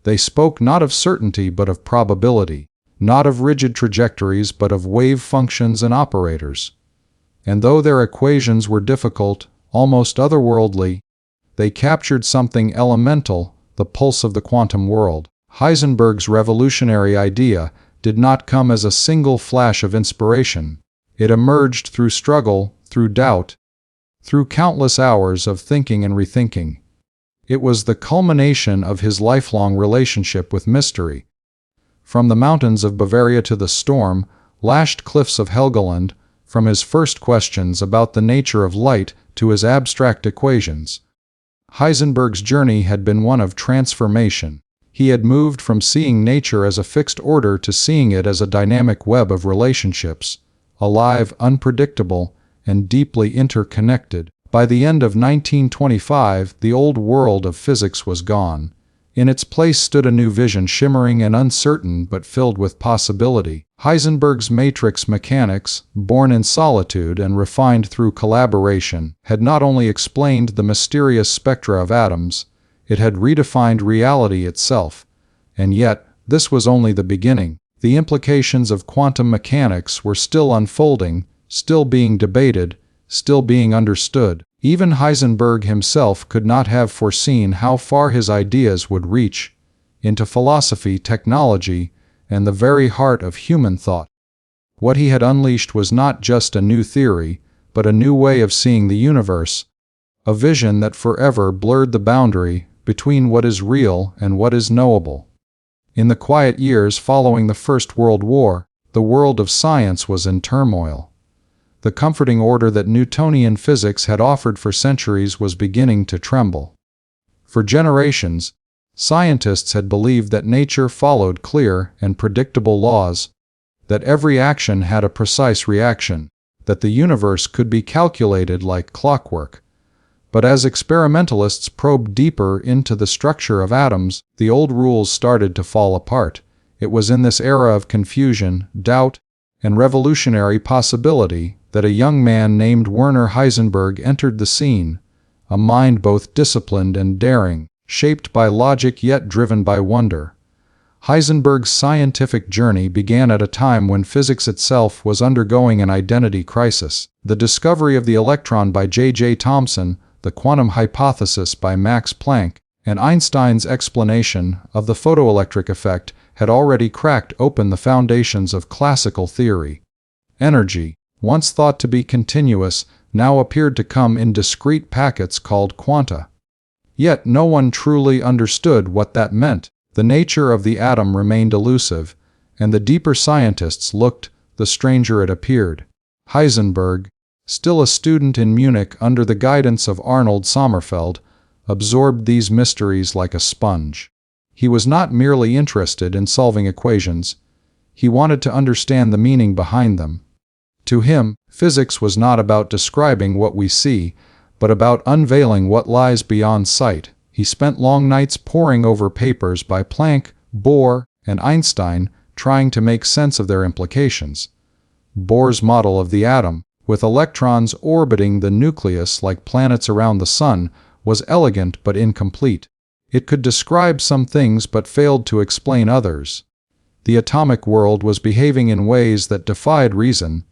They spoke not of certainty but of probability, not of rigid trajectories but of wave functions and operators. And though their equations were difficult, almost otherworldly, they captured something elemental, the pulse of the quantum world. Heisenberg's revolutionary idea did not come as a single flash of inspiration. It emerged through struggle, through doubt, through countless hours of thinking and rethinking. It was the culmination of his lifelong relationship with mystery. From the mountains of Bavaria to the storm-lashed cliffs of Helgoland, from his first questions about the nature of light to his abstract equations, Heisenberg's journey had been one of transformation. He had moved from seeing nature as a fixed order to seeing it as a dynamic web of relationships, alive, unpredictable, and deeply interconnected. By the end of 1925, the old world of physics was gone. In its place stood a new vision, shimmering and uncertain but filled with possibility. Heisenberg's matrix mechanics, born in solitude and refined through collaboration, had not only explained the mysterious spectra of atoms, it had redefined reality itself. And yet, this was only the beginning. The implications of quantum mechanics were still unfolding, still being debated, still being understood. Even Heisenberg himself could not have foreseen how far his ideas would reach, into philosophy, technology, and the very heart of human thought. What he had unleashed was not just a new theory, but a new way of seeing the universe, a vision that forever blurred the boundary between what is real and what is knowable. In the quiet years following the First World War, the world of science was in turmoil. The comforting order that Newtonian physics had offered for centuries was beginning to tremble. For generations, scientists had believed that nature followed clear and predictable laws, that every action had a precise reaction, that the universe could be calculated like clockwork. But as experimentalists probed deeper into the structure of atoms, the old rules started to fall apart. It was in this era of confusion, doubt, and revolutionary possibility that a young man named Werner Heisenberg entered the scene, a mind both disciplined and daring, shaped by logic yet driven by wonder. Heisenberg's scientific journey began at a time when physics itself was undergoing an identity crisis. The discovery of the electron by J.J. Thomson, the quantum hypothesis by Max Planck, and Einstein's explanation of the photoelectric effect had already cracked open the foundations of classical theory. Energy, once thought to be continuous, now appeared to come in discrete packets called quanta. Yet no one truly understood what that meant. The nature of the atom remained elusive, and the deeper scientists looked, the stranger it appeared. Heisenberg, still a student in Munich under the guidance of Arnold Sommerfeld, absorbed these mysteries like a sponge. He was not merely interested in solving equations, he wanted to understand the meaning behind them. To him, physics was not about describing what we see, but about unveiling what lies beyond sight. He spent long nights poring over papers by Planck, Bohr, and Einstein, trying to make sense of their implications. Bohr's model of the atom, with electrons orbiting the nucleus like planets around the sun, was elegant but incomplete. It could describe some things but failed to explain others. The atomic world was behaving in ways that defied reason,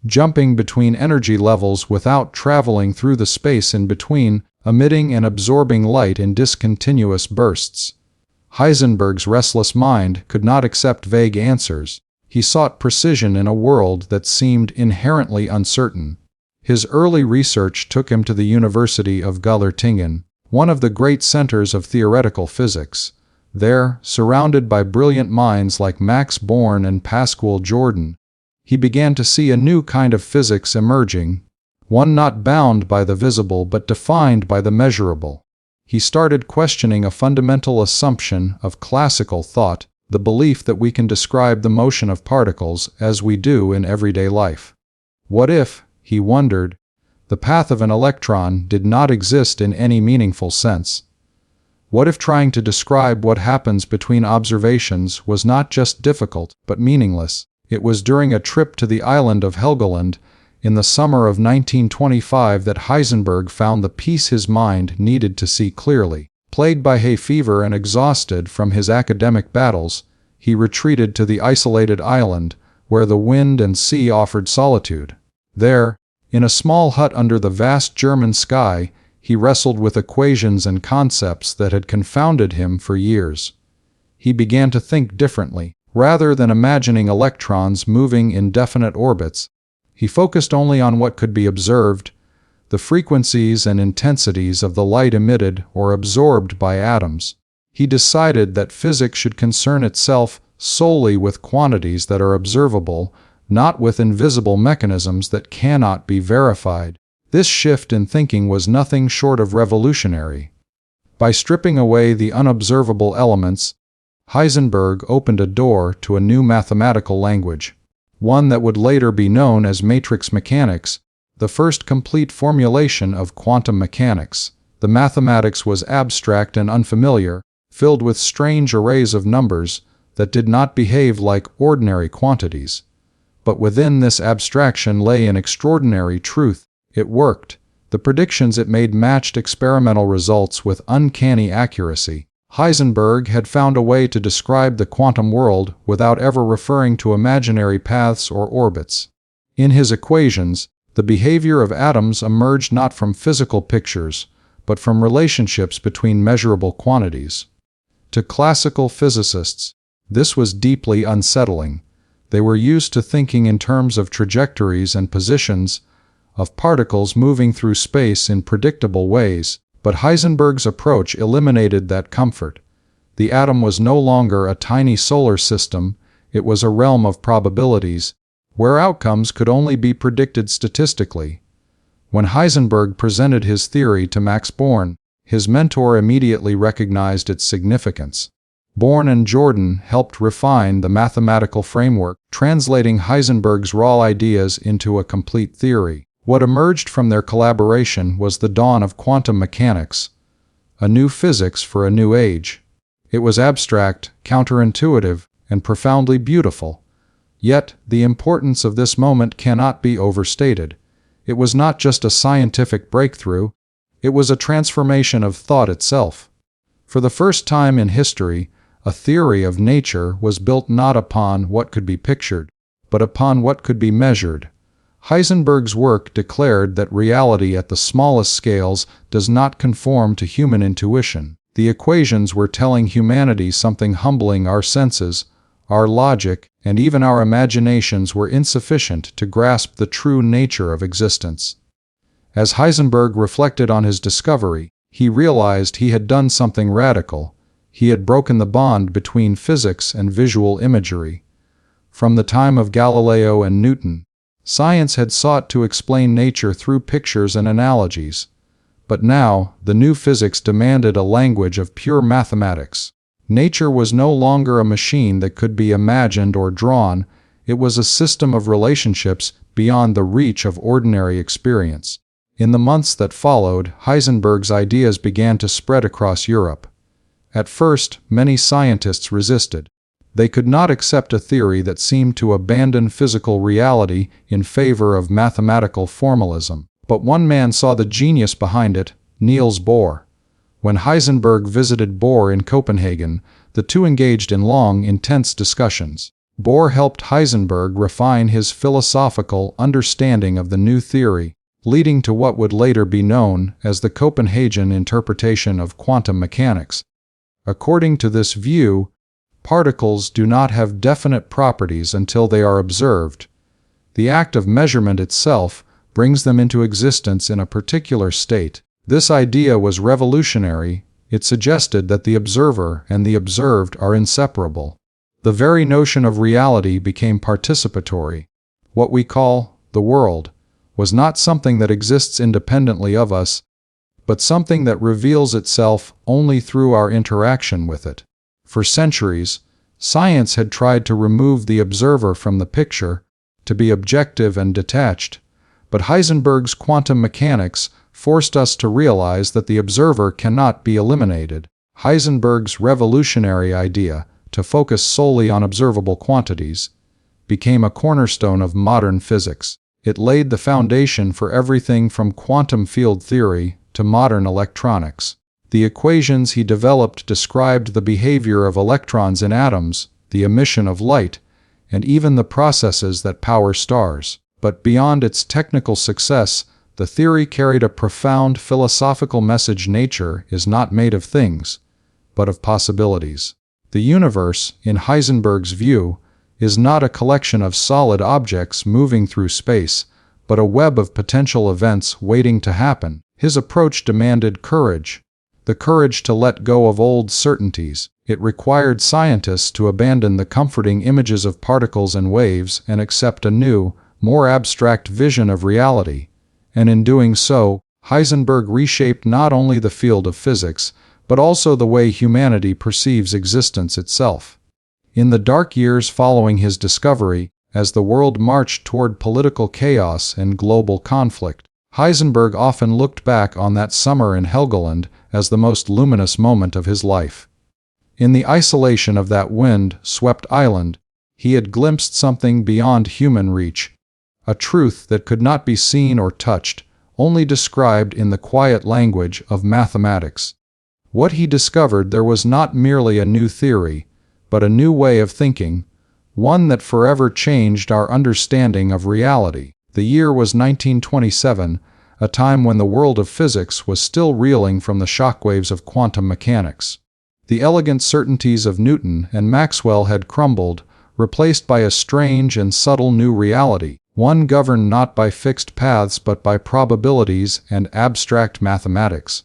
jumping between energy levels without traveling through the space in between, emitting and absorbing light in discontinuous bursts. Heisenberg's restless mind could not accept vague answers. He sought precision in a world that seemed inherently uncertain. His early research took him to the University of Göttingen, one of the great centers of theoretical physics. There, surrounded by brilliant minds like Max Born and Pascual Jordan, he began to see a new kind of physics emerging, one not bound by the visible but defined by the measurable. He started questioning a fundamental assumption of classical thought, the belief that we can describe the motion of particles as we do in everyday life. What if, he wondered, the path of an electron did not exist in any meaningful sense? What if trying to describe what happens between observations was not just difficult but meaningless? It was during a trip to the island of Helgoland in the summer of 1925 that Heisenberg found the peace his mind needed to see clearly. Plagued by hay fever and exhausted from his academic battles, he retreated to the isolated island, where the wind and sea offered solitude. There, in a small hut under the vast German sky, he wrestled with equations and concepts that had confounded him for years. He began to think differently. Rather than imagining electrons moving in definite orbits, he focused only on what could be observed, the frequencies and intensities of the light emitted or absorbed by atoms. He decided that physics should concern itself solely with quantities that are observable, not with invisible mechanisms that cannot be verified. This shift in thinking was nothing short of revolutionary. By stripping away the unobservable elements, Heisenberg opened a door to a new mathematical language, one that would later be known as matrix mechanics, the first complete formulation of quantum mechanics. The mathematics was abstract and unfamiliar, filled with strange arrays of numbers that did not behave like ordinary quantities. But within this abstraction lay an extraordinary truth. It worked. The predictions it made matched experimental results with uncanny accuracy. Heisenberg had found a way to describe the quantum world without ever referring to imaginary paths or orbits. In his equations, the behavior of atoms emerged not from physical pictures, but from relationships between measurable quantities. To classical physicists, this was deeply unsettling. They were used to thinking in terms of trajectories and positions, of particles moving through space in predictable ways. But Heisenberg's approach eliminated that comfort. The atom was no longer a tiny solar system, it was a realm of probabilities, where outcomes could only be predicted statistically. When Heisenberg presented his theory to Max Born, his mentor immediately recognized its significance. Born and Jordan helped refine the mathematical framework, translating Heisenberg's raw ideas into a complete theory. What emerged from their collaboration was the dawn of quantum mechanics, a new physics for a new age. It was abstract, counterintuitive, and profoundly beautiful. Yet, the importance of this moment cannot be overstated. It was not just a scientific breakthrough, it was a transformation of thought itself. For the first time in history, a theory of nature was built not upon what could be pictured, but upon what could be measured. Heisenberg's work declared that reality at the smallest scales does not conform to human intuition. The equations were telling humanity something humbling. Our senses, our logic, and even our imaginations were insufficient to grasp the true nature of existence. As Heisenberg reflected on his discovery, he realized he had done something radical. He had broken the bond between physics and visual imagery. From the time of Galileo and Newton, science had sought to explain nature through pictures and analogies. But now, the new physics demanded a language of pure mathematics. Nature was no longer a machine that could be imagined or drawn, it was a system of relationships beyond the reach of ordinary experience. In the months that followed, Heisenberg's ideas began to spread across Europe. At first, many scientists resisted. They could not accept a theory that seemed to abandon physical reality in favor of mathematical formalism. But one man saw the genius behind it, Niels Bohr. When Heisenberg visited Bohr in Copenhagen, the two engaged in long, intense discussions. Bohr helped Heisenberg refine his philosophical understanding of the new theory. leading to what would later be known as the Copenhagen interpretation of quantum mechanics. According to this view, particles do not have definite properties until they are observed. The act of measurement itself brings them into existence in a particular state. This idea was revolutionary. It suggested that the observer and the observed are inseparable. The very notion of reality became participatory. What we call the world was not something that exists independently of us, but something that reveals itself only through our interaction with it. For centuries, science had tried to remove the observer from the picture, to be objective and detached, but Heisenberg's quantum mechanics forced us to realize that the observer cannot be eliminated. Heisenberg's revolutionary idea, to focus solely on observable quantities, became a cornerstone of modern physics. It laid the foundation for everything from quantum field theory to modern electronics. The equations he developed described the behavior of electrons in atoms, the emission of light, and even the processes that power stars. But beyond its technical success, the theory carried a profound philosophical message: nature is not made of things, but of possibilities. The universe, in Heisenberg's view, is not a collection of solid objects moving through space, but a web of potential events waiting to happen. His approach demanded courage, the courage to let go of old certainties. It required scientists to abandon the comforting images of particles and waves and accept a new, more abstract vision of reality. And in doing so, Heisenberg reshaped not only the field of physics, but also the way humanity perceives existence itself. In the dark years following his discovery, as the world marched toward political chaos and global conflict, Heisenberg often looked back on that summer in Helgoland as the most luminous moment of his life. In the isolation of that wind-swept island, he had glimpsed something beyond human reach, a truth that could not be seen or touched, only described in the quiet language of mathematics. What he discovered there was not merely a new theory, but a new way of thinking, one that forever changed our understanding of reality. The year was 1927, a time when the world of physics was still reeling from the shockwaves of quantum mechanics. The elegant certainties of Newton and Maxwell had crumbled, replaced by a strange and subtle new reality, one governed not by fixed paths but by probabilities and abstract mathematics.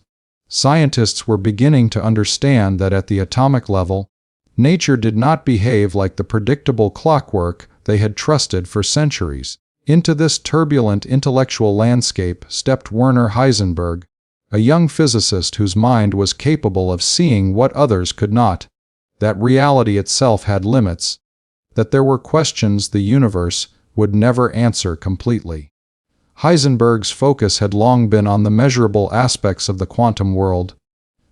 Scientists were beginning to understand that at the atomic level, nature did not behave like the predictable clockwork they had trusted for centuries. Into this turbulent intellectual landscape stepped Werner Heisenberg, a young physicist whose mind was capable of seeing what others could not, that reality itself had limits, that there were questions the universe would never answer completely. Heisenberg's focus had long been on the measurable aspects of the quantum world,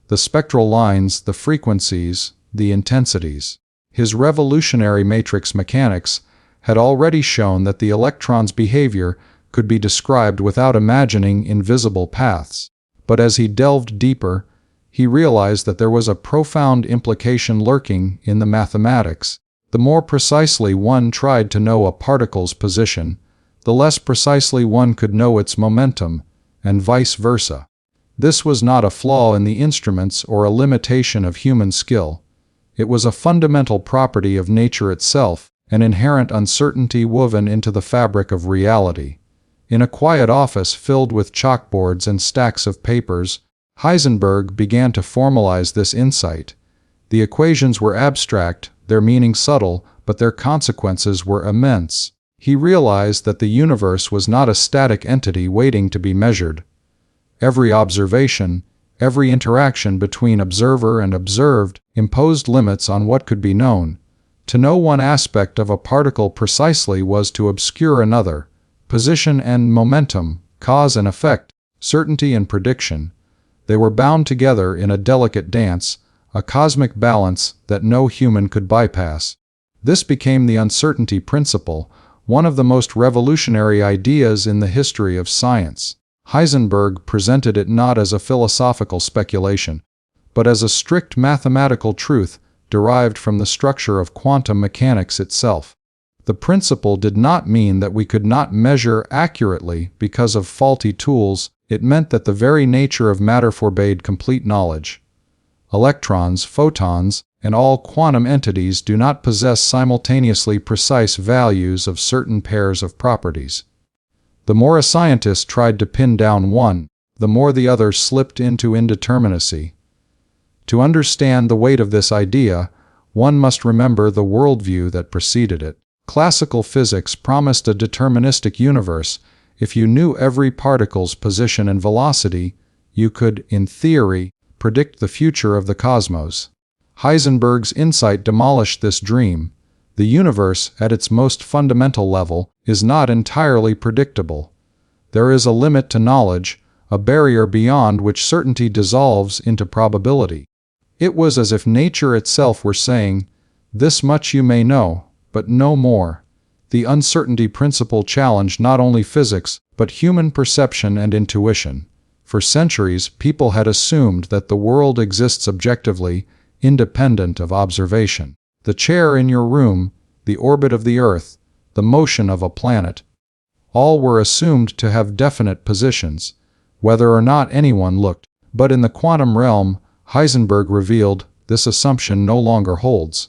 the spectral lines, the frequencies, the intensities. His revolutionary matrix mechanics had already shown that the electron's behavior could be described without imagining invisible paths. But as he delved deeper, he realized that there was a profound implication lurking in the mathematics. The more precisely one tried to know a particle's position, the less precisely one could know its momentum, and vice versa. This was not a flaw in the instruments or a limitation of human skill. It was a fundamental property of nature itself, an inherent uncertainty woven into the fabric of reality. In a quiet office filled with chalkboards and stacks of papers, Heisenberg began to formalize this insight. The equations were abstract, their meaning subtle, but their consequences were immense. He realized that the universe was not a static entity waiting to be measured. Every observation, every interaction between observer and observed, imposed limits on what could be known. To know one aspect of a particle precisely was to obscure another. Position and momentum, cause and effect, certainty and prediction. They were bound together in a delicate dance, a cosmic balance that no human could bypass. This became the uncertainty principle, one of the most revolutionary ideas in the history of science. Heisenberg presented it not as a philosophical speculation, but as a strict mathematical truth derived from the structure of quantum mechanics itself. The principle did not mean that we could not measure accurately because of faulty tools. It meant that the very nature of matter forbade complete knowledge. Electrons, photons, and all quantum entities do not possess simultaneously precise values of certain pairs of properties. The more a scientist tried to pin down one, the more the other slipped into indeterminacy. To understand the weight of this idea, one must remember the worldview that preceded it. Classical physics promised a deterministic universe. If you knew every particle's position and velocity, you could, in theory, predict the future of the cosmos. Heisenberg's insight demolished this dream. The universe, at its most fundamental level, is not entirely predictable. There is a limit to knowledge, a barrier beyond which certainty dissolves into probability. It was as if nature itself were saying, "This much you may know, but no more." The uncertainty principle challenged not only physics, but human perception and intuition. For centuries, people had assumed that the world exists objectively, independent of observation. The chair in your room, the orbit of the Earth, the motion of a planet, all were assumed to have definite positions, whether or not anyone looked. But in the quantum realm, Heisenberg revealed, this assumption no longer holds.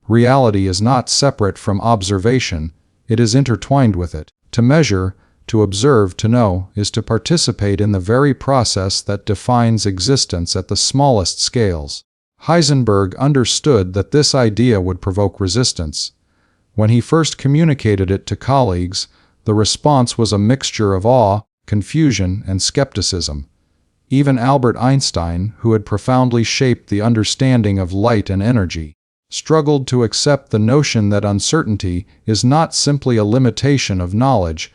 Reality is not separate from observation, it is intertwined with it. To measure, to observe, to know, is to participate in the very process that defines existence at the smallest scales. Heisenberg understood that this idea would provoke resistance. When he first communicated it to colleagues, the response was a mixture of awe, confusion, and skepticism. Even Albert Einstein, who had profoundly shaped the understanding of light and energy, struggled to accept the notion that uncertainty is not simply a limitation of knowledge,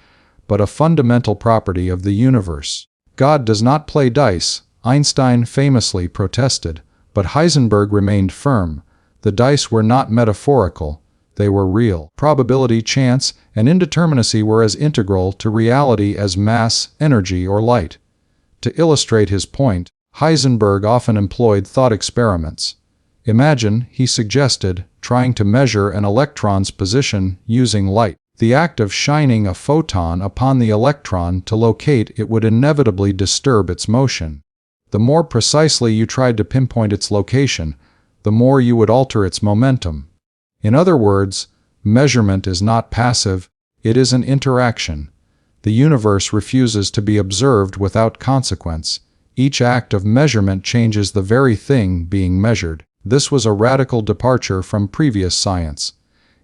but a fundamental property of the universe. God does not play dice, Einstein famously protested, but Heisenberg remained firm. The dice were not metaphorical, they were real. Probability, chance, and indeterminacy were as integral to reality as mass, energy, or light. To illustrate his point, Heisenberg often employed thought experiments. Imagine, he suggested, trying to measure an electron's position using light. The act of shining a photon upon the electron to locate it would inevitably disturb its motion. The more precisely you tried to pinpoint its location, the more you would alter its momentum. In other words, measurement is not passive, it is an interaction. The universe refuses to be observed without consequence. Each act of measurement changes the very thing being measured. This was a radical departure from previous science.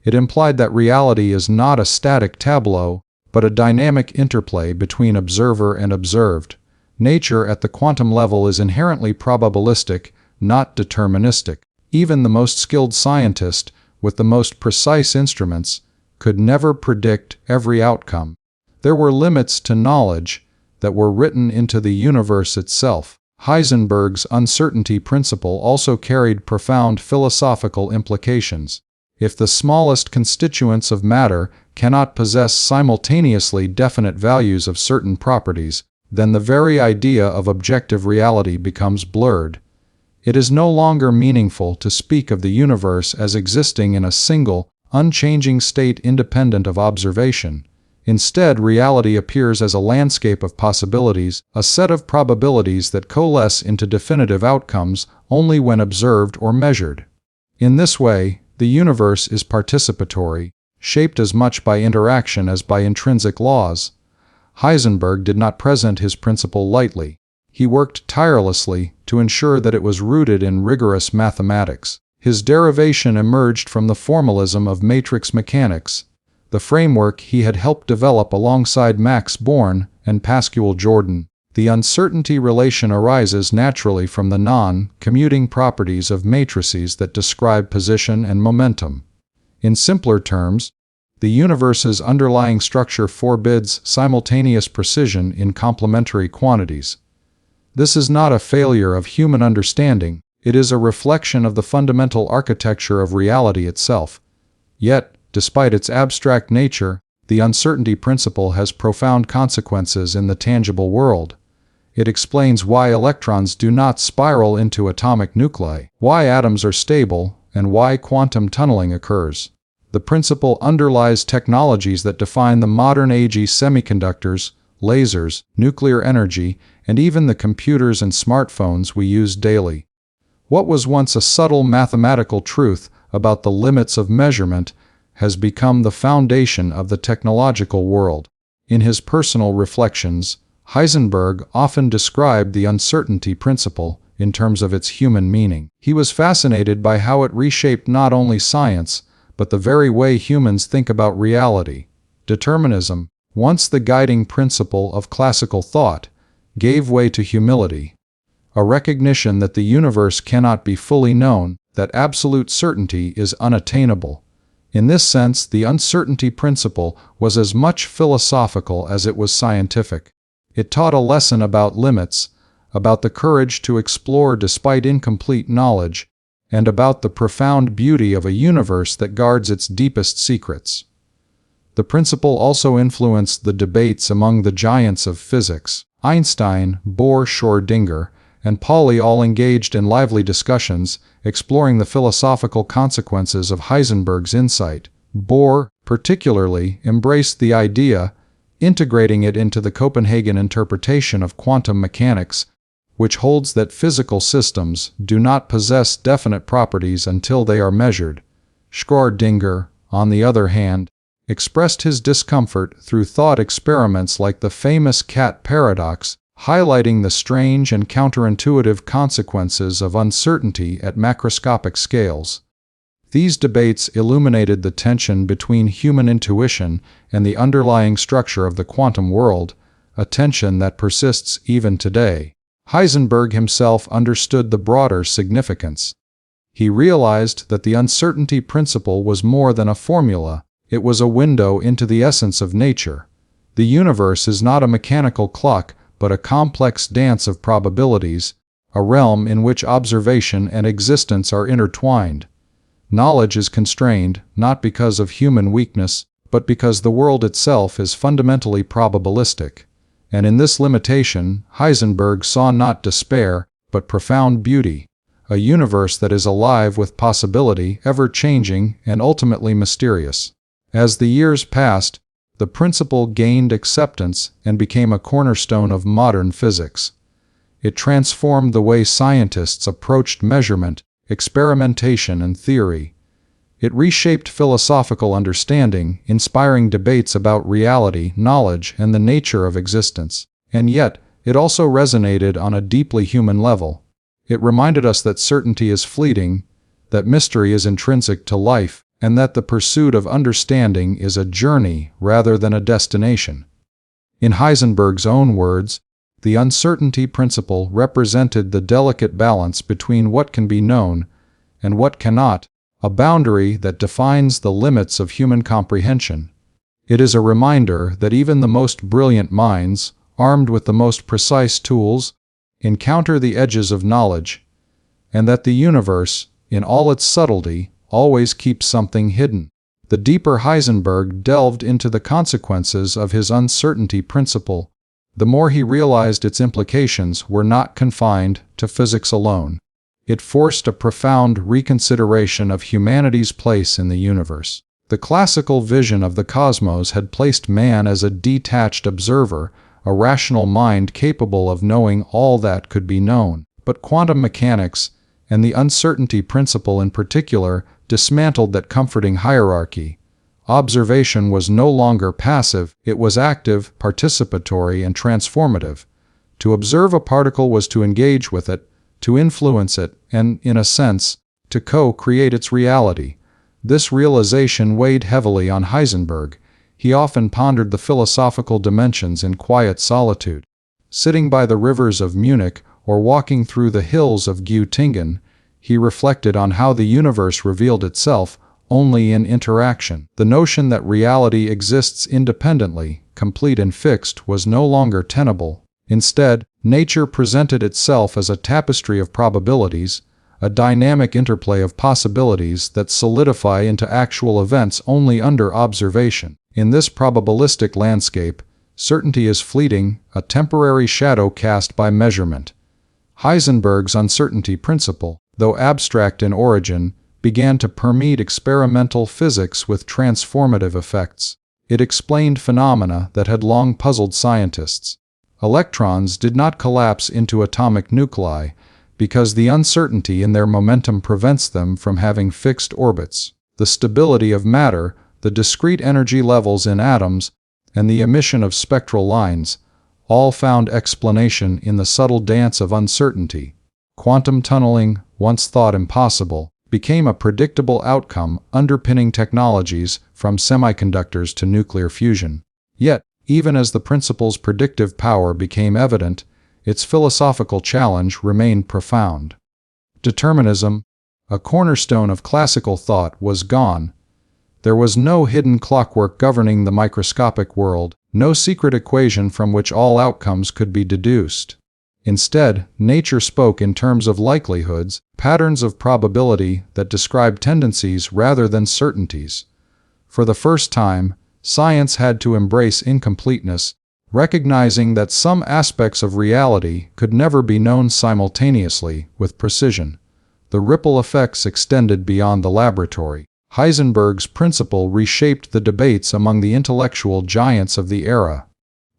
It implied that reality is not a static tableau, but a dynamic interplay between observer and observed. Nature at the quantum level is inherently probabilistic, not deterministic. Even the most skilled scientist, with the most precise instruments, could never predict every outcome. There were limits to knowledge that were written into the universe itself. Heisenberg's uncertainty principle also carried profound philosophical implications. If the smallest constituents of matter cannot possess simultaneously definite values of certain properties, then the very idea of objective reality becomes blurred. It is no longer meaningful to speak of the universe as existing in a single, unchanging state independent of observation. Instead, reality appears as a landscape of possibilities, a set of probabilities that coalesce into definitive outcomes only when observed or measured. In this way, the universe is participatory, shaped as much by interaction as by intrinsic laws. Heisenberg did not present his principle lightly. He worked tirelessly to ensure that it was rooted in rigorous mathematics. His derivation emerged from the formalism of matrix mechanics, the framework he had helped develop alongside Max Born and Pascual Jordan. The uncertainty relation arises naturally from the non-commuting properties of matrices that describe position and momentum. In simpler terms, the universe's underlying structure forbids simultaneous precision in complementary quantities. This is not a failure of human understanding, it is a reflection of the fundamental architecture of reality itself. Yet, despite its abstract nature, the uncertainty principle has profound consequences in the tangible world. It explains why electrons do not spiral into atomic nuclei, why atoms are stable, and why quantum tunneling occurs. The principle underlies technologies that define the modern age: semiconductors, lasers, nuclear energy, and even the computers and smartphones we use daily. What was once a subtle mathematical truth about the limits of measurement has become the foundation of the technological world. In his personal reflections, Heisenberg often described the uncertainty principle in terms of its human meaning. He was fascinated by how it reshaped not only science, but the very way humans think about reality. Determinism, once the guiding principle of classical thought, gave way to humility, a recognition that the universe cannot be fully known, that absolute certainty is unattainable. In this sense, the uncertainty principle was as much philosophical as it was scientific. It taught a lesson about limits, about the courage to explore despite incomplete knowledge, and about the profound beauty of a universe that guards its deepest secrets. The principle also influenced the debates among the giants of physics. Einstein, Bohr, Schrödinger, and Pauli all engaged in lively discussions, exploring the philosophical consequences of Heisenberg's insight. Bohr, particularly, embraced the idea, integrating it into the Copenhagen interpretation of quantum mechanics, which holds that physical systems do not possess definite properties until they are measured. Schrödinger, on the other hand, expressed his discomfort through thought experiments like the famous cat paradox, highlighting the strange and counterintuitive consequences of uncertainty at macroscopic scales. These debates illuminated the tension between human intuition and the underlying structure of the quantum world, a tension that persists even today. Heisenberg himself understood the broader significance. He realized that the uncertainty principle was more than a formula. It was a window into the essence of nature. The universe is not a mechanical clock, but a complex dance of probabilities, a realm in which observation and existence are intertwined. Knowledge is constrained, not because of human weakness, but because the world itself is fundamentally probabilistic. And in this limitation, Heisenberg saw not despair, but profound beauty, a universe that is alive with possibility, ever-changing, and ultimately mysterious. As the years passed, the principle gained acceptance and became a cornerstone of modern physics. It transformed the way scientists approached measurement, experimentation, and theory. It reshaped philosophical understanding, inspiring debates about reality, knowledge, and the nature of existence. And yet, it also resonated on a deeply human level. It reminded us that certainty is fleeting, that mystery is intrinsic to life, and that the pursuit of understanding is a journey rather than a destination. In Heisenberg's own words, the uncertainty principle represented the delicate balance between what can be known and what cannot, a boundary that defines the limits of human comprehension. It is a reminder that even the most brilliant minds, armed with the most precise tools, encounter the edges of knowledge, and that the universe, in all its subtlety, always keeps something hidden. The deeper Heisenberg delved into the consequences of his uncertainty principle, the more he realized its implications were not confined to physics alone. It forced a profound reconsideration of humanity's place in the universe. The classical vision of the cosmos had placed man as a detached observer, a rational mind capable of knowing all that could be known. But quantum mechanics, and the uncertainty principle in particular, dismantled that comforting hierarchy. Observation was no longer passive, it was active, participatory, and transformative. To observe a particle was to engage with it, to influence it, and, in a sense, to co-create its reality. This realization weighed heavily on Heisenberg. He often pondered the philosophical dimensions in quiet solitude. Sitting by the rivers of Munich or walking through the hills of Göttingen, he reflected on how the universe revealed itself only in interaction. The notion that reality exists independently, complete and fixed, was no longer tenable. Instead, nature presented itself as a tapestry of probabilities, a dynamic interplay of possibilities that solidify into actual events only under observation. In this probabilistic landscape, certainty is fleeting, a temporary shadow cast by measurement. Heisenberg's uncertainty principle, though abstract in origin, began to permeate experimental physics with transformative effects. It explained phenomena that had long puzzled scientists. Electrons did not collapse into atomic nuclei because the uncertainty in their momentum prevents them from having fixed orbits. The stability of matter, the discrete energy levels in atoms, and the emission of spectral lines all found explanation in the subtle dance of uncertainty. Quantum tunneling, once thought impossible, became a predictable outcome underpinning technologies from semiconductors to nuclear fusion. Yet, even as the principle's predictive power became evident, its philosophical challenge remained profound. Determinism, a cornerstone of classical thought, was gone. There was no hidden clockwork governing the microscopic world, no secret equation from which all outcomes could be deduced. Instead, nature spoke in terms of likelihoods, patterns of probability that described tendencies rather than certainties. For the first time, science had to embrace incompleteness, recognizing that some aspects of reality could never be known simultaneously with precision. The ripple effects extended beyond the laboratory. Heisenberg's principle reshaped the debates among the intellectual giants of the era.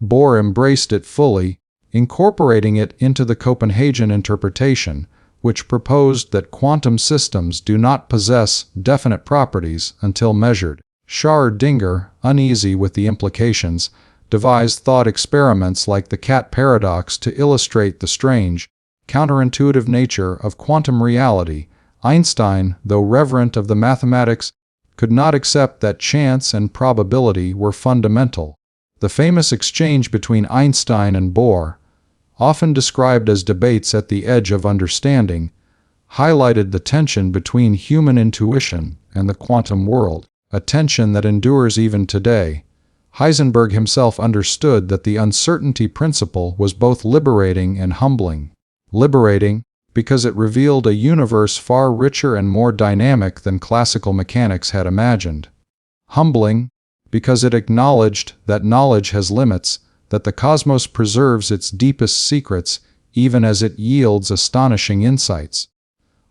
Bohr embraced it fully, incorporating it into the Copenhagen interpretation, which proposed that quantum systems do not possess definite properties until measured. Schrödinger, uneasy with the implications, devised thought experiments like the cat paradox to illustrate the strange, counterintuitive nature of quantum reality. Einstein, though reverent of the mathematics, could not accept that chance and probability were fundamental. The famous exchange between Einstein and Bohr, often described as debates at the edge of understanding, highlighted the tension between human intuition and the quantum world, a tension that endures even today. Heisenberg himself understood that the uncertainty principle was both liberating and humbling. Liberating, because it revealed a universe far richer and more dynamic than classical mechanics had imagined. Humbling, because it acknowledged that knowledge has limits, that the cosmos preserves its deepest secrets even as it yields astonishing insights.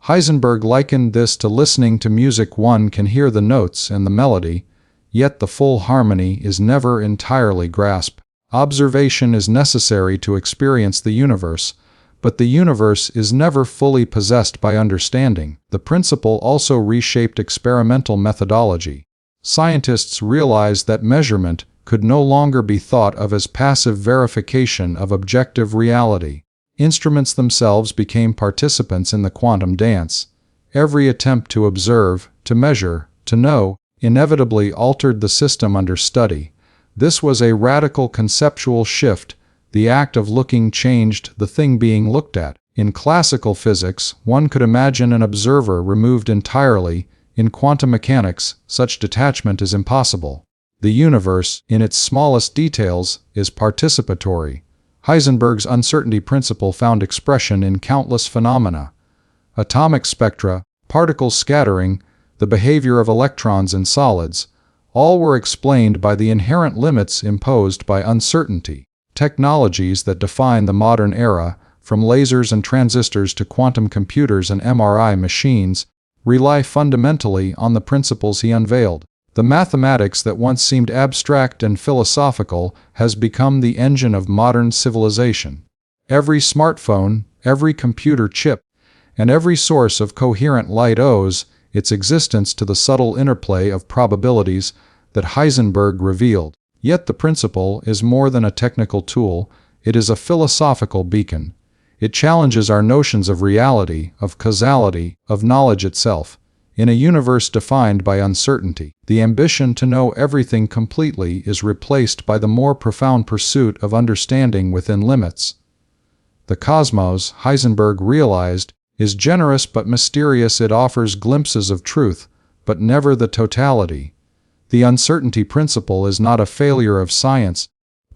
Heisenberg likened this to listening to music. One can hear the notes and the melody, yet the full harmony is never entirely grasped. Observation is necessary to experience the universe, but the universe is never fully possessed by understanding. The principle also reshaped experimental methodology. Scientists realized that measurement could no longer be thought of as passive verification of objective reality. Instruments themselves became participants in the quantum dance. Every attempt to observe, to measure, to know, inevitably altered the system under study. This was a radical conceptual shift. The act of looking changed the thing being looked at. In classical physics, one could imagine an observer removed entirely. In quantum mechanics, such detachment is impossible. The universe, in its smallest details, is participatory. Heisenberg's uncertainty principle found expression in countless phenomena. Atomic spectra, particle scattering, the behavior of electrons in solids, all were explained by the inherent limits imposed by uncertainty. Technologies that define the modern era, from lasers and transistors to quantum computers and MRI machines, rely fundamentally on the principles he unveiled. The mathematics that once seemed abstract and philosophical has become the engine of modern civilization. Every smartphone, every computer chip, and every source of coherent light owes its existence to the subtle interplay of probabilities that Heisenberg revealed. Yet the principle is more than a technical tool, it is a philosophical beacon. It challenges our notions of reality, of causality, of knowledge itself. In a universe defined by uncertainty, the ambition to know everything completely is replaced by the more profound pursuit of understanding within limits. The cosmos, Heisenberg realized, is generous but mysterious. It offers glimpses of truth, but never the totality. The uncertainty principle is not a failure of science,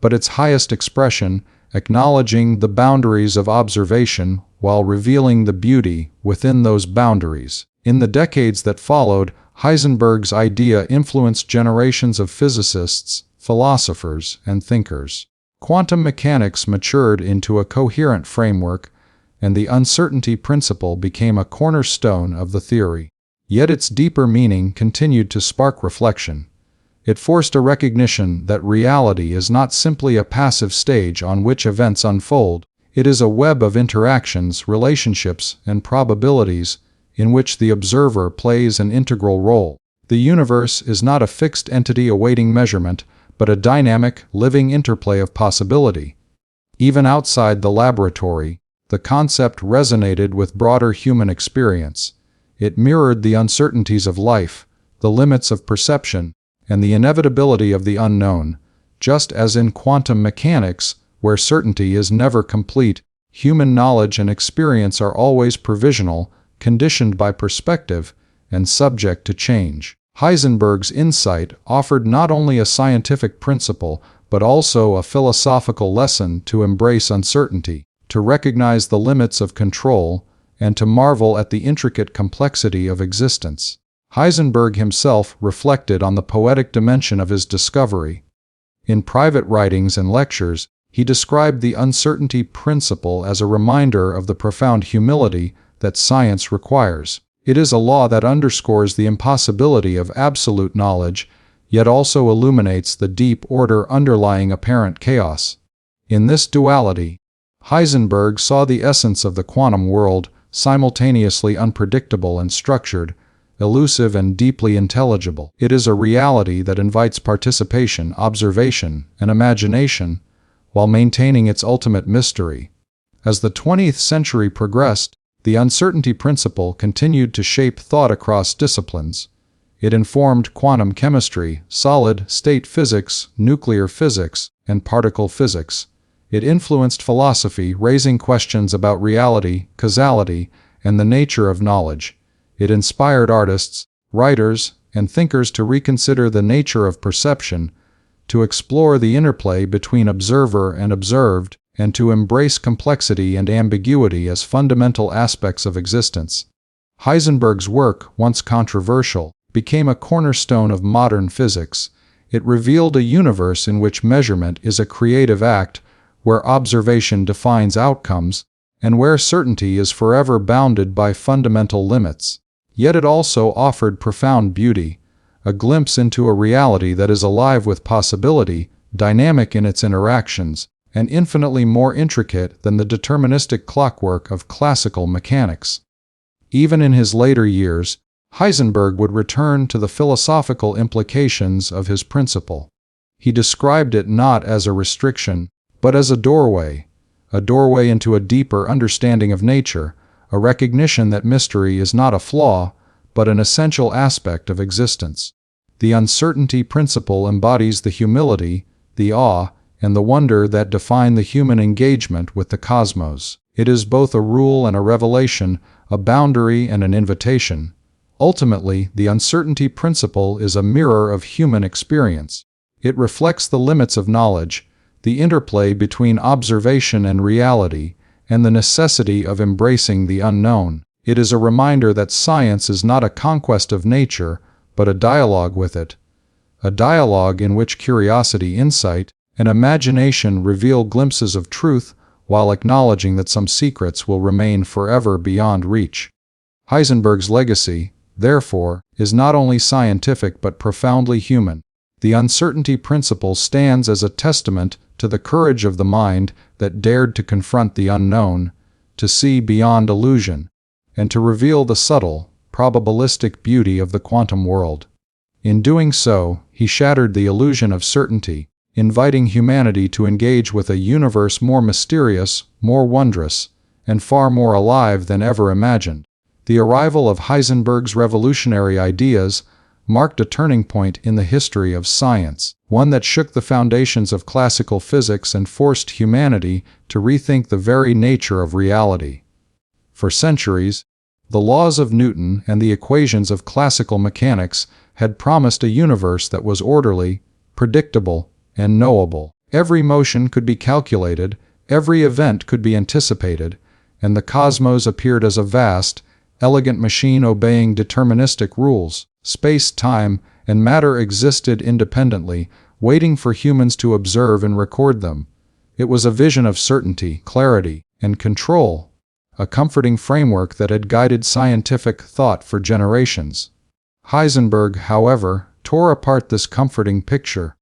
but its highest expression, acknowledging the boundaries of observation while revealing the beauty within those boundaries. In the decades that followed, Heisenberg's idea influenced generations of physicists, philosophers, and thinkers. Quantum mechanics matured into a coherent framework, and the uncertainty principle became a cornerstone of the theory. Yet its deeper meaning continued to spark reflection. It forced a recognition that reality is not simply a passive stage on which events unfold. It is a web of interactions, relationships, and probabilities in which the observer plays an integral role. The universe is not a fixed entity awaiting measurement, but a dynamic, living interplay of possibility. Even outside the laboratory, the concept resonated with broader human experience. It mirrored the uncertainties of life, the limits of perception, and the inevitability of the unknown. Just as in quantum mechanics, where certainty is never complete, human knowledge and experience are always provisional, conditioned by perspective, and subject to change. Heisenberg's insight offered not only a scientific principle, but also a philosophical lesson to embrace uncertainty, to recognize the limits of control, and to marvel at the intricate complexity of existence. Heisenberg himself reflected on the poetic dimension of his discovery. In private writings and lectures, he described the uncertainty principle as a reminder of the profound humility that science requires. It is a law that underscores the impossibility of absolute knowledge, yet also illuminates the deep order underlying apparent chaos. In this duality, Heisenberg saw the essence of the quantum world, simultaneously unpredictable and structured, elusive and deeply intelligible. It is a reality that invites participation, observation, and imagination, while maintaining its ultimate mystery. As the 20th century progressed, the uncertainty principle continued to shape thought across disciplines. It informed quantum chemistry, solid-state physics, nuclear physics, and particle physics. It influenced philosophy, raising questions about reality, causality, and the nature of knowledge. It inspired artists, writers, and thinkers to reconsider the nature of perception, to explore the interplay between observer and observed, and to embrace complexity and ambiguity as fundamental aspects of existence. Heisenberg's work, once controversial, became a cornerstone of modern physics. It revealed a universe in which measurement is a creative act, where observation defines outcomes, and where certainty is forever bounded by fundamental limits. Yet it also offered profound beauty, a glimpse into a reality that is alive with possibility, dynamic in its interactions, and infinitely more intricate than the deterministic clockwork of classical mechanics. Even in his later years, Heisenberg would return to the philosophical implications of his principle. He described it not as a restriction, but as a doorway into a deeper understanding of nature, a recognition that mystery is not a flaw, but an essential aspect of existence. The uncertainty principle embodies the humility, the awe, and the wonder that define the human engagement with the cosmos. It is both a rule and a revelation, a boundary and an invitation. Ultimately, the uncertainty principle is a mirror of human experience. It reflects the limits of knowledge, the interplay between observation and reality, and the necessity of embracing the unknown. It is a reminder that science is not a conquest of nature, but a dialogue with it. A dialogue in which curiosity, insight, and imagination reveal glimpses of truth, while acknowledging that some secrets will remain forever beyond reach. Heisenberg's legacy, therefore, is not only scientific but profoundly human. The uncertainty principle stands as a testament to the courage of the mind that dared to confront the unknown, to see beyond illusion, and to reveal the subtle, probabilistic beauty of the quantum world. In doing so, he shattered the illusion of certainty, inviting humanity to engage with a universe more mysterious, more wondrous, and far more alive than ever imagined. The arrival of Heisenberg's revolutionary ideas marked a turning point in the history of science, one that shook the foundations of classical physics and forced humanity to rethink the very nature of reality. For centuries, the laws of Newton and the equations of classical mechanics had promised a universe that was orderly, predictable, and knowable. Every motion could be calculated, every event could be anticipated, and the cosmos appeared as a vast, elegant machine obeying deterministic rules. Space, time, and matter existed independently, waiting for humans to observe and record them. It was a vision of certainty, clarity, and control, a comforting framework that had guided scientific thought for generations. Heisenberg, however, tore apart this comforting picture.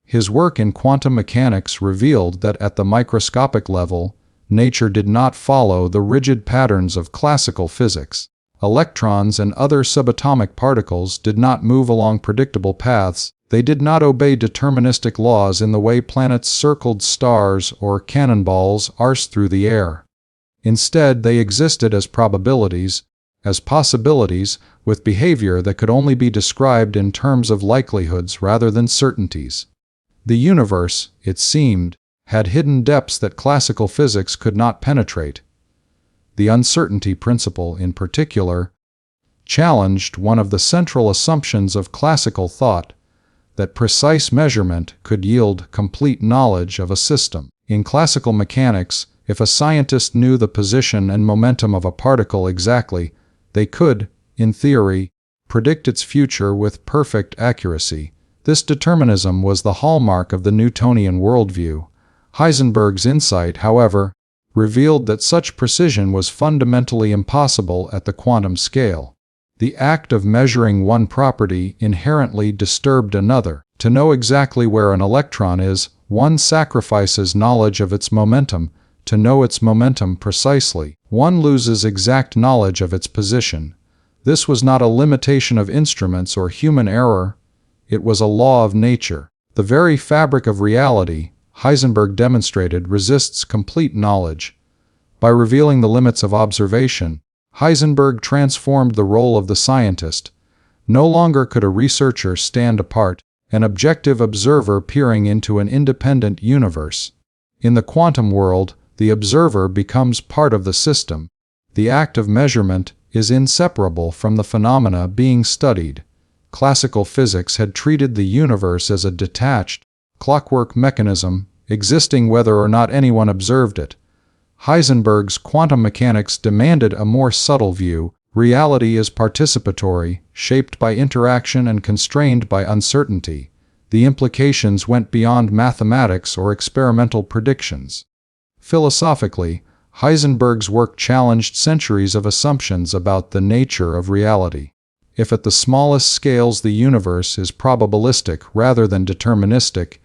His work in quantum mechanics revealed that at the microscopic level, nature did not follow the rigid patterns of classical physics. Electrons and other subatomic particles did not move along predictable paths. They did not obey deterministic laws in the way planets circled stars or cannonballs arced through the air. Instead, they existed as probabilities, as possibilities, with behavior that could only be described in terms of likelihoods rather than certainties. The universe, it seemed, had hidden depths that classical physics could not penetrate. The uncertainty principle, in particular, challenged one of the central assumptions of classical thought, that precise measurement could yield complete knowledge of a system. In classical mechanics, if a scientist knew the position and momentum of a particle exactly, they could, in theory, predict its future with perfect accuracy. This determinism was the hallmark of the Newtonian worldview. Heisenberg's insight, however, revealed that such precision was fundamentally impossible at the quantum scale. The act of measuring one property inherently disturbed another. To know exactly where an electron is, one sacrifices knowledge of its momentum. To know its momentum precisely, one loses exact knowledge of its position. This was not a limitation of instruments or human error. It was a law of nature. The very fabric of reality, Heisenberg demonstrated, resists complete knowledge. By revealing the limits of observation, Heisenberg transformed the role of the scientist. No longer could a researcher stand apart, an objective observer peering into an independent universe. In the quantum world, the observer becomes part of the system. The act of measurement is inseparable from the phenomena being studied. Classical physics had treated the universe as a detached, clockwork mechanism, existing whether or not anyone observed it. Heisenberg's quantum mechanics demanded a more subtle view. Reality is participatory, shaped by interaction and constrained by uncertainty. The implications went beyond mathematics or experimental predictions. Philosophically, Heisenberg's work challenged centuries of assumptions about the nature of reality. If at the smallest scales the universe is probabilistic rather than deterministic,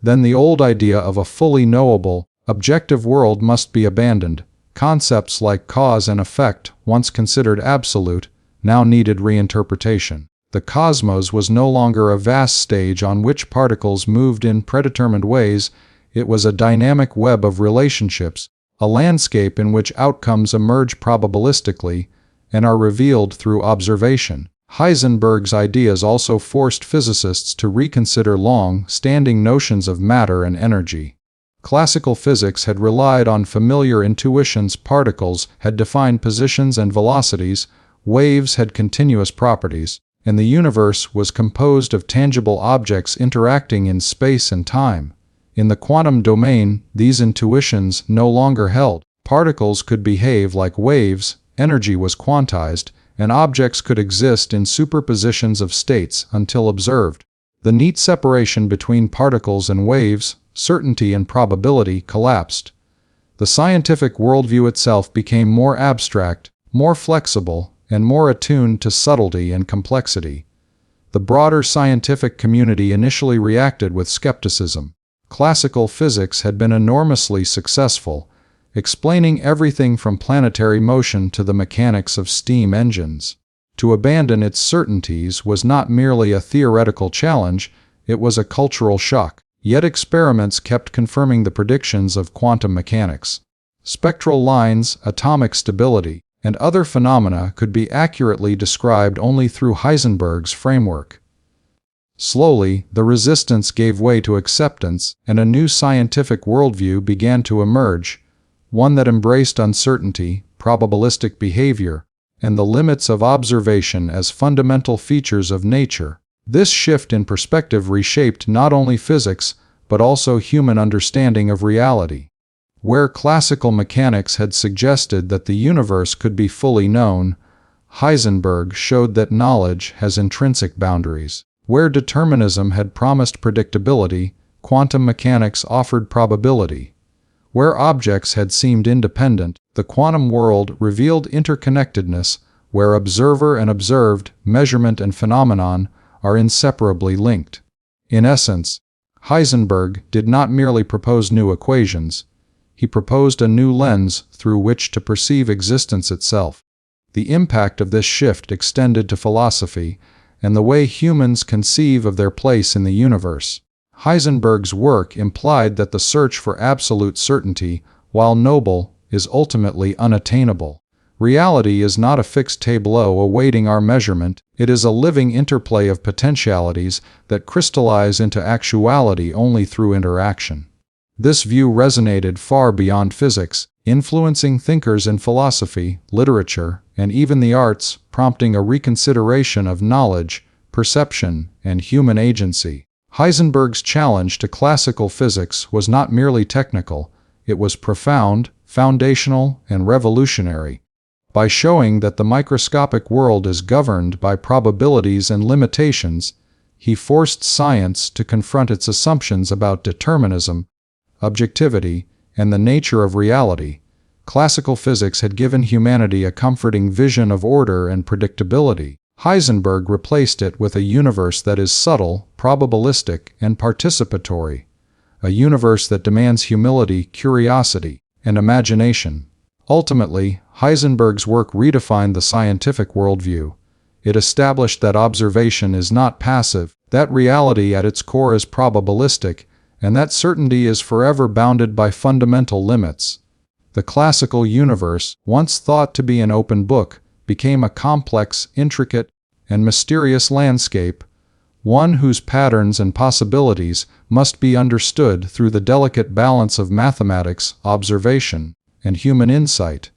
then the old idea of a fully knowable, objective world must be abandoned. Concepts like cause and effect, once considered absolute, now needed reinterpretation. The cosmos was no longer a vast stage on which particles moved in predetermined ways. It was a dynamic web of relationships, a landscape in which outcomes emerge probabilistically and are revealed through observation. Heisenberg's ideas also forced physicists to reconsider long-standing notions of matter and energy. Classical physics had relied on familiar intuitions. Particles had defined positions and velocities, waves had continuous properties, and the universe was composed of tangible objects interacting in space and time. In the quantum domain, these intuitions no longer held. Particles could behave like waves, energy was quantized, and objects could exist in superpositions of states until observed. The neat separation between particles and waves, certainty and probability, collapsed. The scientific worldview itself became more abstract, more flexible, and more attuned to subtlety and complexity. The broader scientific community initially reacted with skepticism. Classical physics had been enormously successful, explaining everything from planetary motion to the mechanics of steam engines. To abandon its certainties was not merely a theoretical challenge, it was a cultural shock. Yet experiments kept confirming the predictions of quantum mechanics. Spectral lines, atomic stability, and other phenomena could be accurately described only through Heisenberg's framework. Slowly, the resistance gave way to acceptance, and a new scientific worldview began to emerge, one that embraced uncertainty, probabilistic behavior, and the limits of observation as fundamental features of nature. This shift in perspective reshaped not only physics, but also human understanding of reality. Where classical mechanics had suggested that the universe could be fully known, Heisenberg showed that knowledge has intrinsic boundaries. Where determinism had promised predictability, quantum mechanics offered probability. Where objects had seemed independent, The quantum world revealed interconnectedness, where observer and observed, measurement and phenomenon, are inseparably linked. In essence, Heisenberg did not merely propose new equations. He proposed a new lens through which to perceive existence itself. The impact of this shift extended to philosophy and the way humans conceive of their place in the universe. Heisenberg's work implied that the search for absolute certainty, while noble, is ultimately unattainable. Reality is not a fixed tableau awaiting our measurement, it is a living interplay of potentialities that crystallize into actuality only through interaction. This view resonated far beyond physics, influencing thinkers in philosophy, literature, and even the arts, prompting a reconsideration of knowledge, perception, and human agency. Heisenberg's challenge to classical physics was not merely technical, it was profound, foundational, and revolutionary. By showing that the microscopic world is governed by probabilities and limitations, he forced science to confront its assumptions about determinism, objectivity, and the nature of reality. Classical physics had given humanity a comforting vision of order and predictability. Heisenberg replaced it with a universe that is subtle, probabilistic, and participatory. A universe that demands humility, curiosity, and imagination. Ultimately, Heisenberg's work redefined the scientific worldview. It established that observation is not passive, that reality at its core is probabilistic, and that certainty is forever bounded by fundamental limits. The classical universe, once thought to be an open book, became a complex, intricate, and mysterious landscape, one whose patterns and possibilities must be understood through the delicate balance of mathematics, observation, and human insight.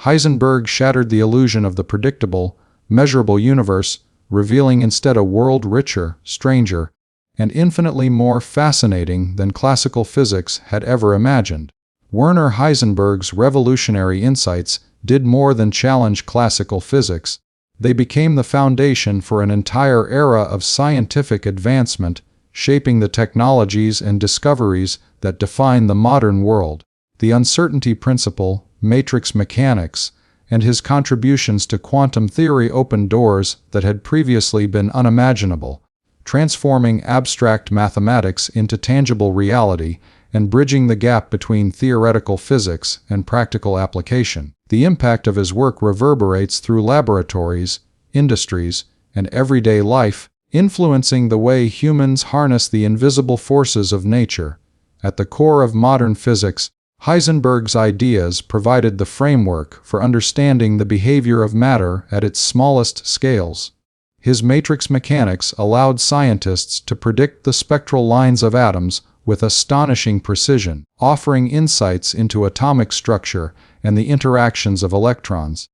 Heisenberg shattered the illusion of the predictable, measurable universe, revealing instead a world richer, stranger, and infinitely more fascinating than classical physics had ever imagined. Werner Heisenberg's revolutionary insights did more than challenge classical physics. They became the foundation for an entire era of scientific advancement, shaping the technologies and discoveries that define the modern world. The uncertainty principle, matrix mechanics, and his contributions to quantum theory opened doors that had previously been unimaginable, transforming abstract mathematics into tangible reality and bridging the gap between theoretical physics and practical application. The impact of his work reverberates through laboratories, industries, and everyday life, influencing the way humans harness the invisible forces of nature. At the core of modern physics, Heisenberg's ideas provided the framework for understanding the behavior of matter at its smallest scales. His matrix mechanics allowed scientists to predict the spectral lines of atoms with astonishing precision, offering insights into atomic structure and the interactions of electrons.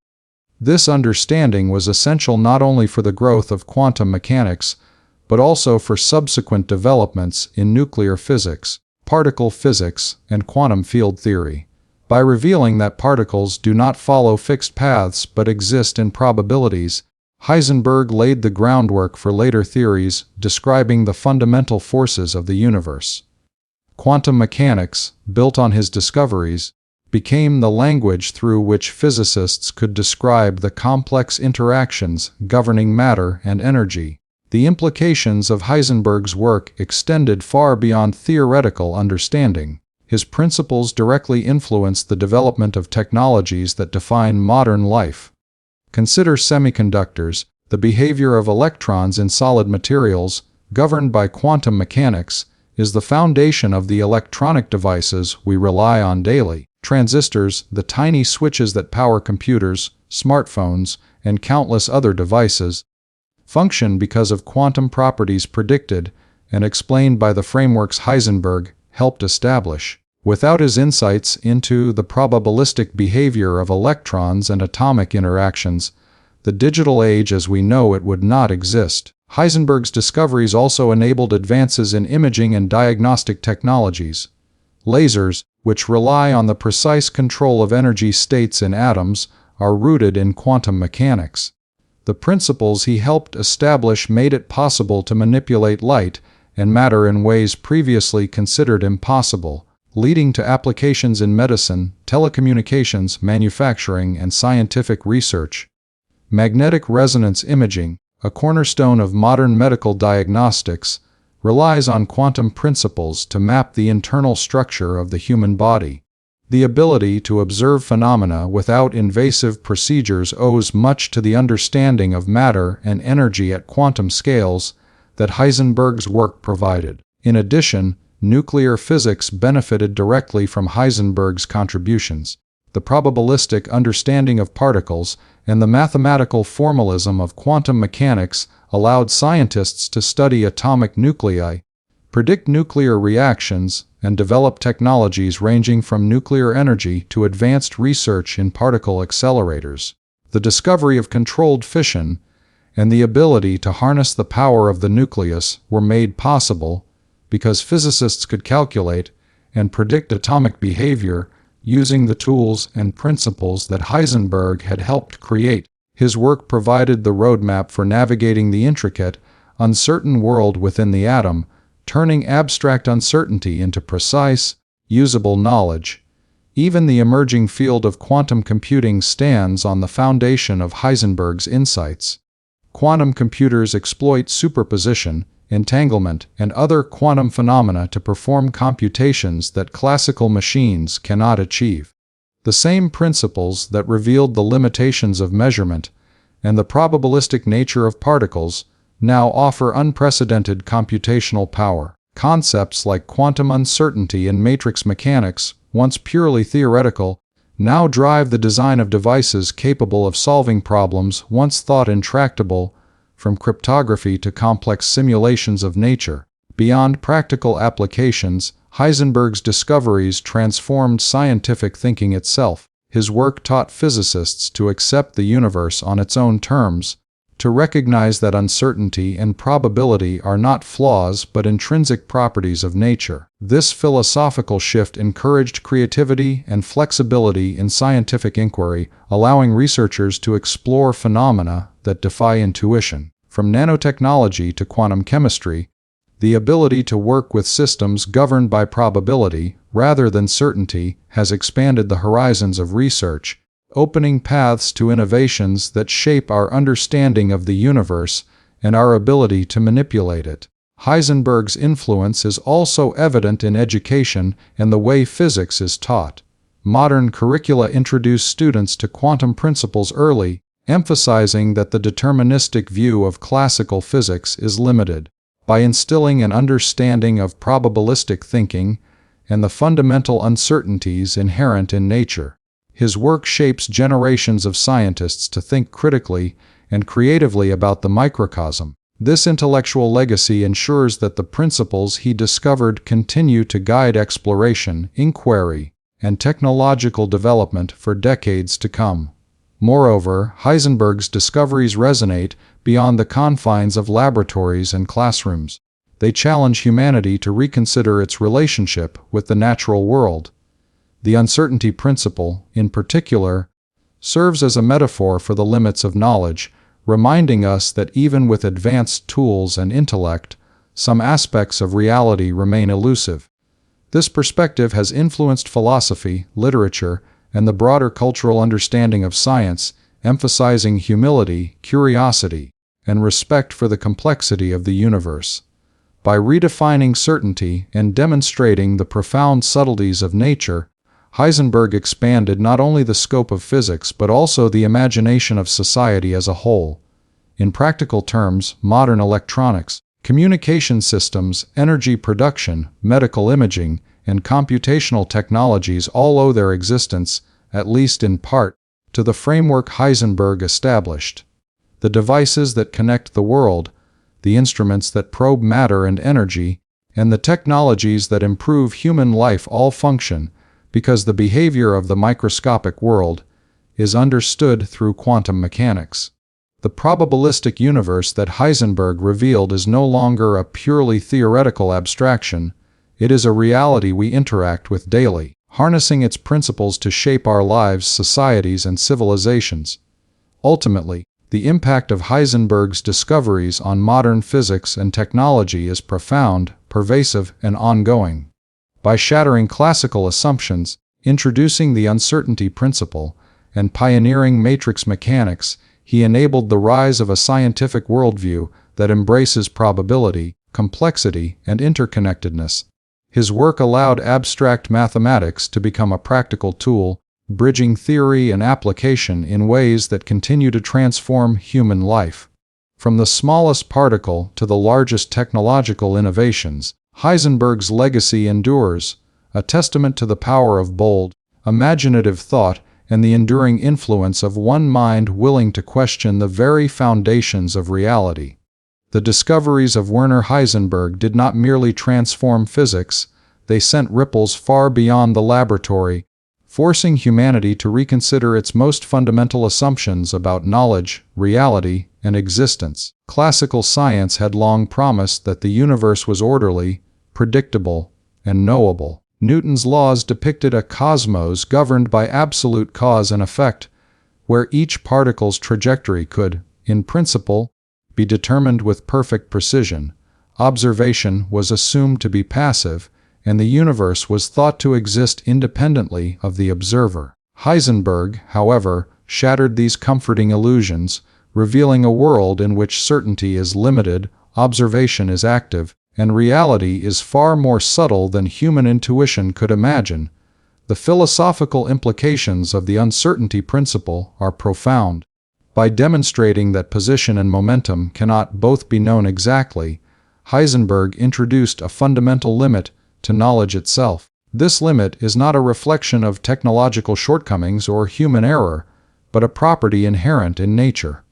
This understanding was essential not only for the growth of quantum mechanics, but also for subsequent developments in nuclear physics, particle physics, and quantum field theory. By revealing that particles do not follow fixed paths but exist in probabilities, Heisenberg laid the groundwork for later theories describing the fundamental forces of the universe. Quantum mechanics, built on his discoveries, became the language through which physicists could describe the complex interactions governing matter and energy. The implications of Heisenberg's work extended far beyond theoretical understanding. His principles directly influenced the development of technologies that define modern life. Consider semiconductors, the behavior of electrons in solid materials, governed by quantum mechanics, is the foundation of the electronic devices we rely on daily. Transistors, the tiny switches that power computers, smartphones, and countless other devices, function because of quantum properties predicted and explained by the frameworks Heisenberg helped establish. Without his insights into the probabilistic behavior of electrons and atomic interactions, the digital age as we know it would not exist. Heisenberg's discoveries also enabled advances in imaging and diagnostic technologies. Lasers, which rely on the precise control of energy states in atoms, are rooted in quantum mechanics. The principles he helped establish made it possible to manipulate light and matter in ways previously considered impossible, leading to applications in medicine, telecommunications, manufacturing, and scientific research. Magnetic resonance imaging, a cornerstone of modern medical diagnostics, relies on quantum principles to map the internal structure of the human body. The ability to observe phenomena without invasive procedures owes much to the understanding of matter and energy at quantum scales that Heisenberg's work provided. In addition, nuclear physics benefited directly from Heisenberg's contributions. The probabilistic understanding of particles and the mathematical formalism of quantum mechanics allowed scientists to study atomic nuclei, predict nuclear reactions, and develop technologies ranging from nuclear energy to advanced research in particle accelerators. The discovery of controlled fission and the ability to harness the power of the nucleus were made possible because physicists could calculate and predict atomic behavior using the tools and principles that Heisenberg had helped create. His work provided the roadmap for navigating the intricate, uncertain world within the atom, turning abstract uncertainty into precise, usable knowledge. Even the emerging field of quantum computing stands on the foundation of Heisenberg's insights. Quantum computers exploit superposition, entanglement, and other quantum phenomena to perform computations that classical machines cannot achieve. The same principles that revealed the limitations of measurement and the probabilistic nature of particles now offer unprecedented computational power. Concepts like quantum uncertainty and matrix mechanics, once purely theoretical, now drive the design of devices capable of solving problems once thought intractable, from cryptography to complex simulations of nature. Beyond practical applications, Heisenberg's discoveries transformed scientific thinking itself. His work taught physicists to accept the universe on its own terms, to recognize that uncertainty and probability are not flaws but intrinsic properties of nature. This philosophical shift encouraged creativity and flexibility in scientific inquiry, allowing researchers to explore phenomena that defy intuition. From nanotechnology to quantum chemistry, the ability to work with systems governed by probability rather than certainty has expanded the horizons of research, opening paths to innovations that shape our understanding of the universe and our ability to manipulate it. Heisenberg's influence is also evident in education and the way physics is taught. Modern curricula introduce students to quantum principles early, emphasizing that the deterministic view of classical physics is limited. By instilling an understanding of probabilistic thinking and the fundamental uncertainties inherent in nature, his work shapes generations of scientists to think critically and creatively about the microcosm. This intellectual legacy ensures that the principles he discovered continue to guide exploration, inquiry, and technological development for decades to come. Moreover, Heisenberg's discoveries resonate beyond the confines of laboratories and classrooms. They challenge humanity to reconsider its relationship with the natural world. The uncertainty principle, in particular, serves as a metaphor for the limits of knowledge, reminding us that even with advanced tools and intellect, some aspects of reality remain elusive. This perspective has influenced philosophy, literature, and the broader cultural understanding of science, emphasizing humility, curiosity, and respect for the complexity of the universe. By redefining certainty and demonstrating the profound subtleties of nature, Heisenberg expanded not only the scope of physics but also the imagination of society as a whole. In practical terms, modern electronics, communication systems, energy production, medical imaging, and computational technologies all owe their existence, at least in part, to the framework Heisenberg established. The devices that connect the world, the instruments that probe matter and energy, and the technologies that improve human life all function because the behavior of the microscopic world is understood through quantum mechanics. The probabilistic universe that Heisenberg revealed is no longer a purely theoretical abstraction. It is a reality we interact with daily, harnessing its principles to shape our lives, societies, and civilizations. Ultimately, the impact of Heisenberg's discoveries on modern physics and technology is profound, pervasive, and ongoing. By shattering classical assumptions, introducing the uncertainty principle, and pioneering matrix mechanics, he enabled the rise of a scientific worldview that embraces probability, complexity, and interconnectedness. His work allowed abstract mathematics to become a practical tool, bridging theory and application in ways that continue to transform human life. From the smallest particle to the largest technological innovations, Heisenberg's legacy endures, a testament to the power of bold, imaginative thought and the enduring influence of one mind willing to question the very foundations of reality. The discoveries of Werner Heisenberg did not merely transform physics, they sent ripples far beyond the laboratory, forcing humanity to reconsider its most fundamental assumptions about knowledge, reality, and existence. Classical science had long promised that the universe was orderly, predictable, and knowable. Newton's laws depicted a cosmos governed by absolute cause and effect, where each particle's trajectory could, in principle, be determined with perfect precision. Observation was assumed to be passive, and the universe was thought to exist independently of the observer. Heisenberg, however, shattered these comforting illusions, revealing a world in which certainty is limited, observation is active, and reality is far more subtle than human intuition could imagine. The philosophical implications of the uncertainty principle are profound. By demonstrating that position and momentum cannot both be known exactly, Heisenberg introduced a fundamental limit to knowledge itself. This limit is not a reflection of technological shortcomings or human error, but a property inherent in nature.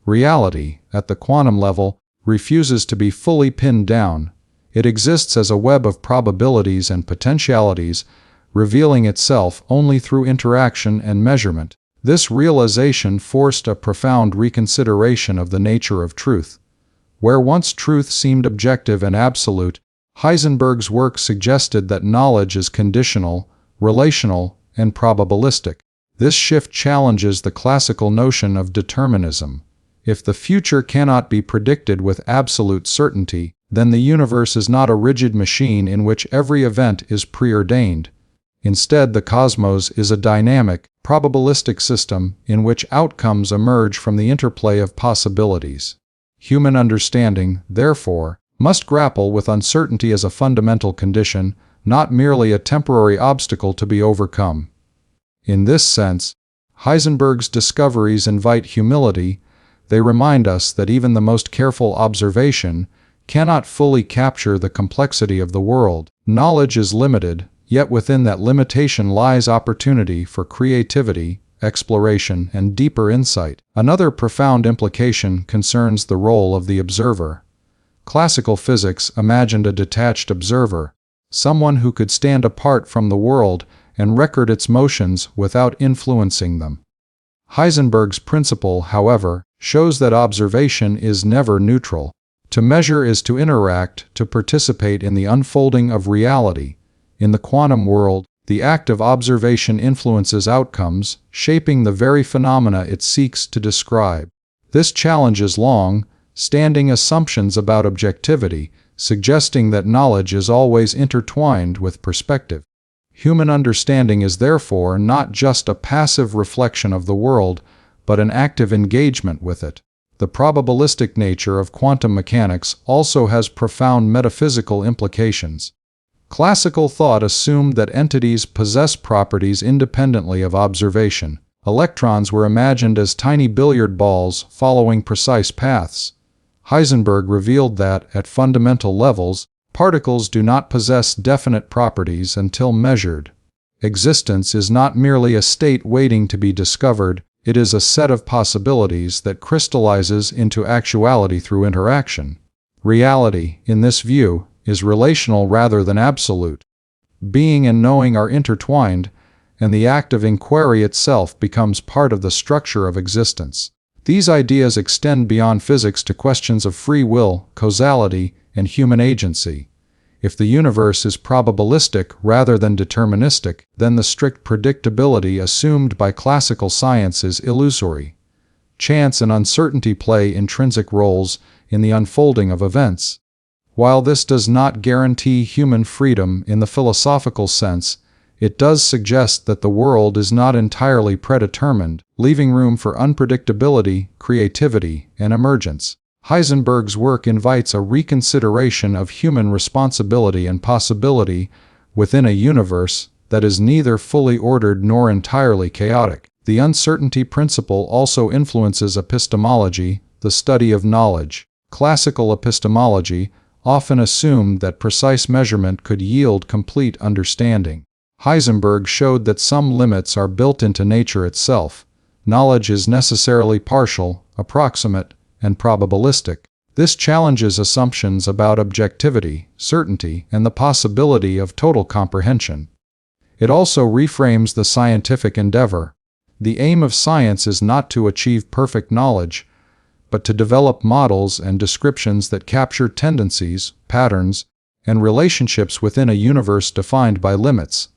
Reality, at the quantum level, refuses to be fully pinned down. It exists as a web of probabilities and potentialities, revealing itself only through interaction and measurement. This realization forced a profound reconsideration of the nature of truth. Where once truth seemed objective and absolute, Heisenberg's work suggested that knowledge is conditional, relational, and probabilistic. This shift challenges the classical notion of determinism. If the future cannot be predicted with absolute certainty, then the universe is not a rigid machine in which every event is preordained. Instead, the cosmos is a dynamic, probabilistic system in which outcomes emerge from the interplay of possibilities. Human understanding, therefore, must grapple with uncertainty as a fundamental condition, not merely a temporary obstacle to be overcome. In this sense, Heisenberg's discoveries invite humility. They remind us that even the most careful observation cannot fully capture the complexity of the world. Knowledge is limited, yet within that limitation lies opportunity for creativity, exploration, and deeper insight. Another profound implication concerns the role of the observer. Classical physics imagined a detached observer, someone who could stand apart from the world and record its motions without influencing them. Heisenberg's principle, however, shows that observation is never neutral. To measure is to interact, to participate in the unfolding of reality. In the quantum world, the act of observation influences outcomes, shaping the very phenomena it seeks to describe. This challenges long-standing assumptions about objectivity, suggesting that knowledge is always intertwined with perspective. Human understanding is therefore not just a passive reflection of the world, but an active engagement with it. The probabilistic nature of quantum mechanics also has profound metaphysical implications. Classical thought assumed that entities possess properties independently of observation. Electrons were imagined as tiny billiard balls following precise paths. Heisenberg revealed that, at fundamental levels, particles do not possess definite properties until measured. Existence is not merely a state waiting to be discovered, it is a set of possibilities that crystallizes into actuality through interaction. Reality, in this view, is relational rather than absolute. Being and knowing are intertwined, and the act of inquiry itself becomes part of the structure of existence. These ideas extend beyond physics to questions of free will, causality, and human agency. If the universe is probabilistic rather than deterministic, then the strict predictability assumed by classical science is illusory. Chance and uncertainty play intrinsic roles in the unfolding of events. While this does not guarantee human freedom in the philosophical sense, it does suggest that the world is not entirely predetermined, leaving room for unpredictability, creativity, and emergence. Heisenberg's work invites a reconsideration of human responsibility and possibility within a universe that is neither fully ordered nor entirely chaotic. The uncertainty principle also influences epistemology, the study of knowledge. Classical epistemology often assumed that precise measurement could yield complete understanding. Heisenberg showed that some limits are built into nature itself. Knowledge is necessarily partial, approximate, and probabilistic. This challenges assumptions about objectivity, certainty, and the possibility of total comprehension. It also reframes the scientific endeavor. The aim of science is not to achieve perfect knowledge, but to develop models and descriptions that capture tendencies, patterns, and relationships within a universe defined by limits.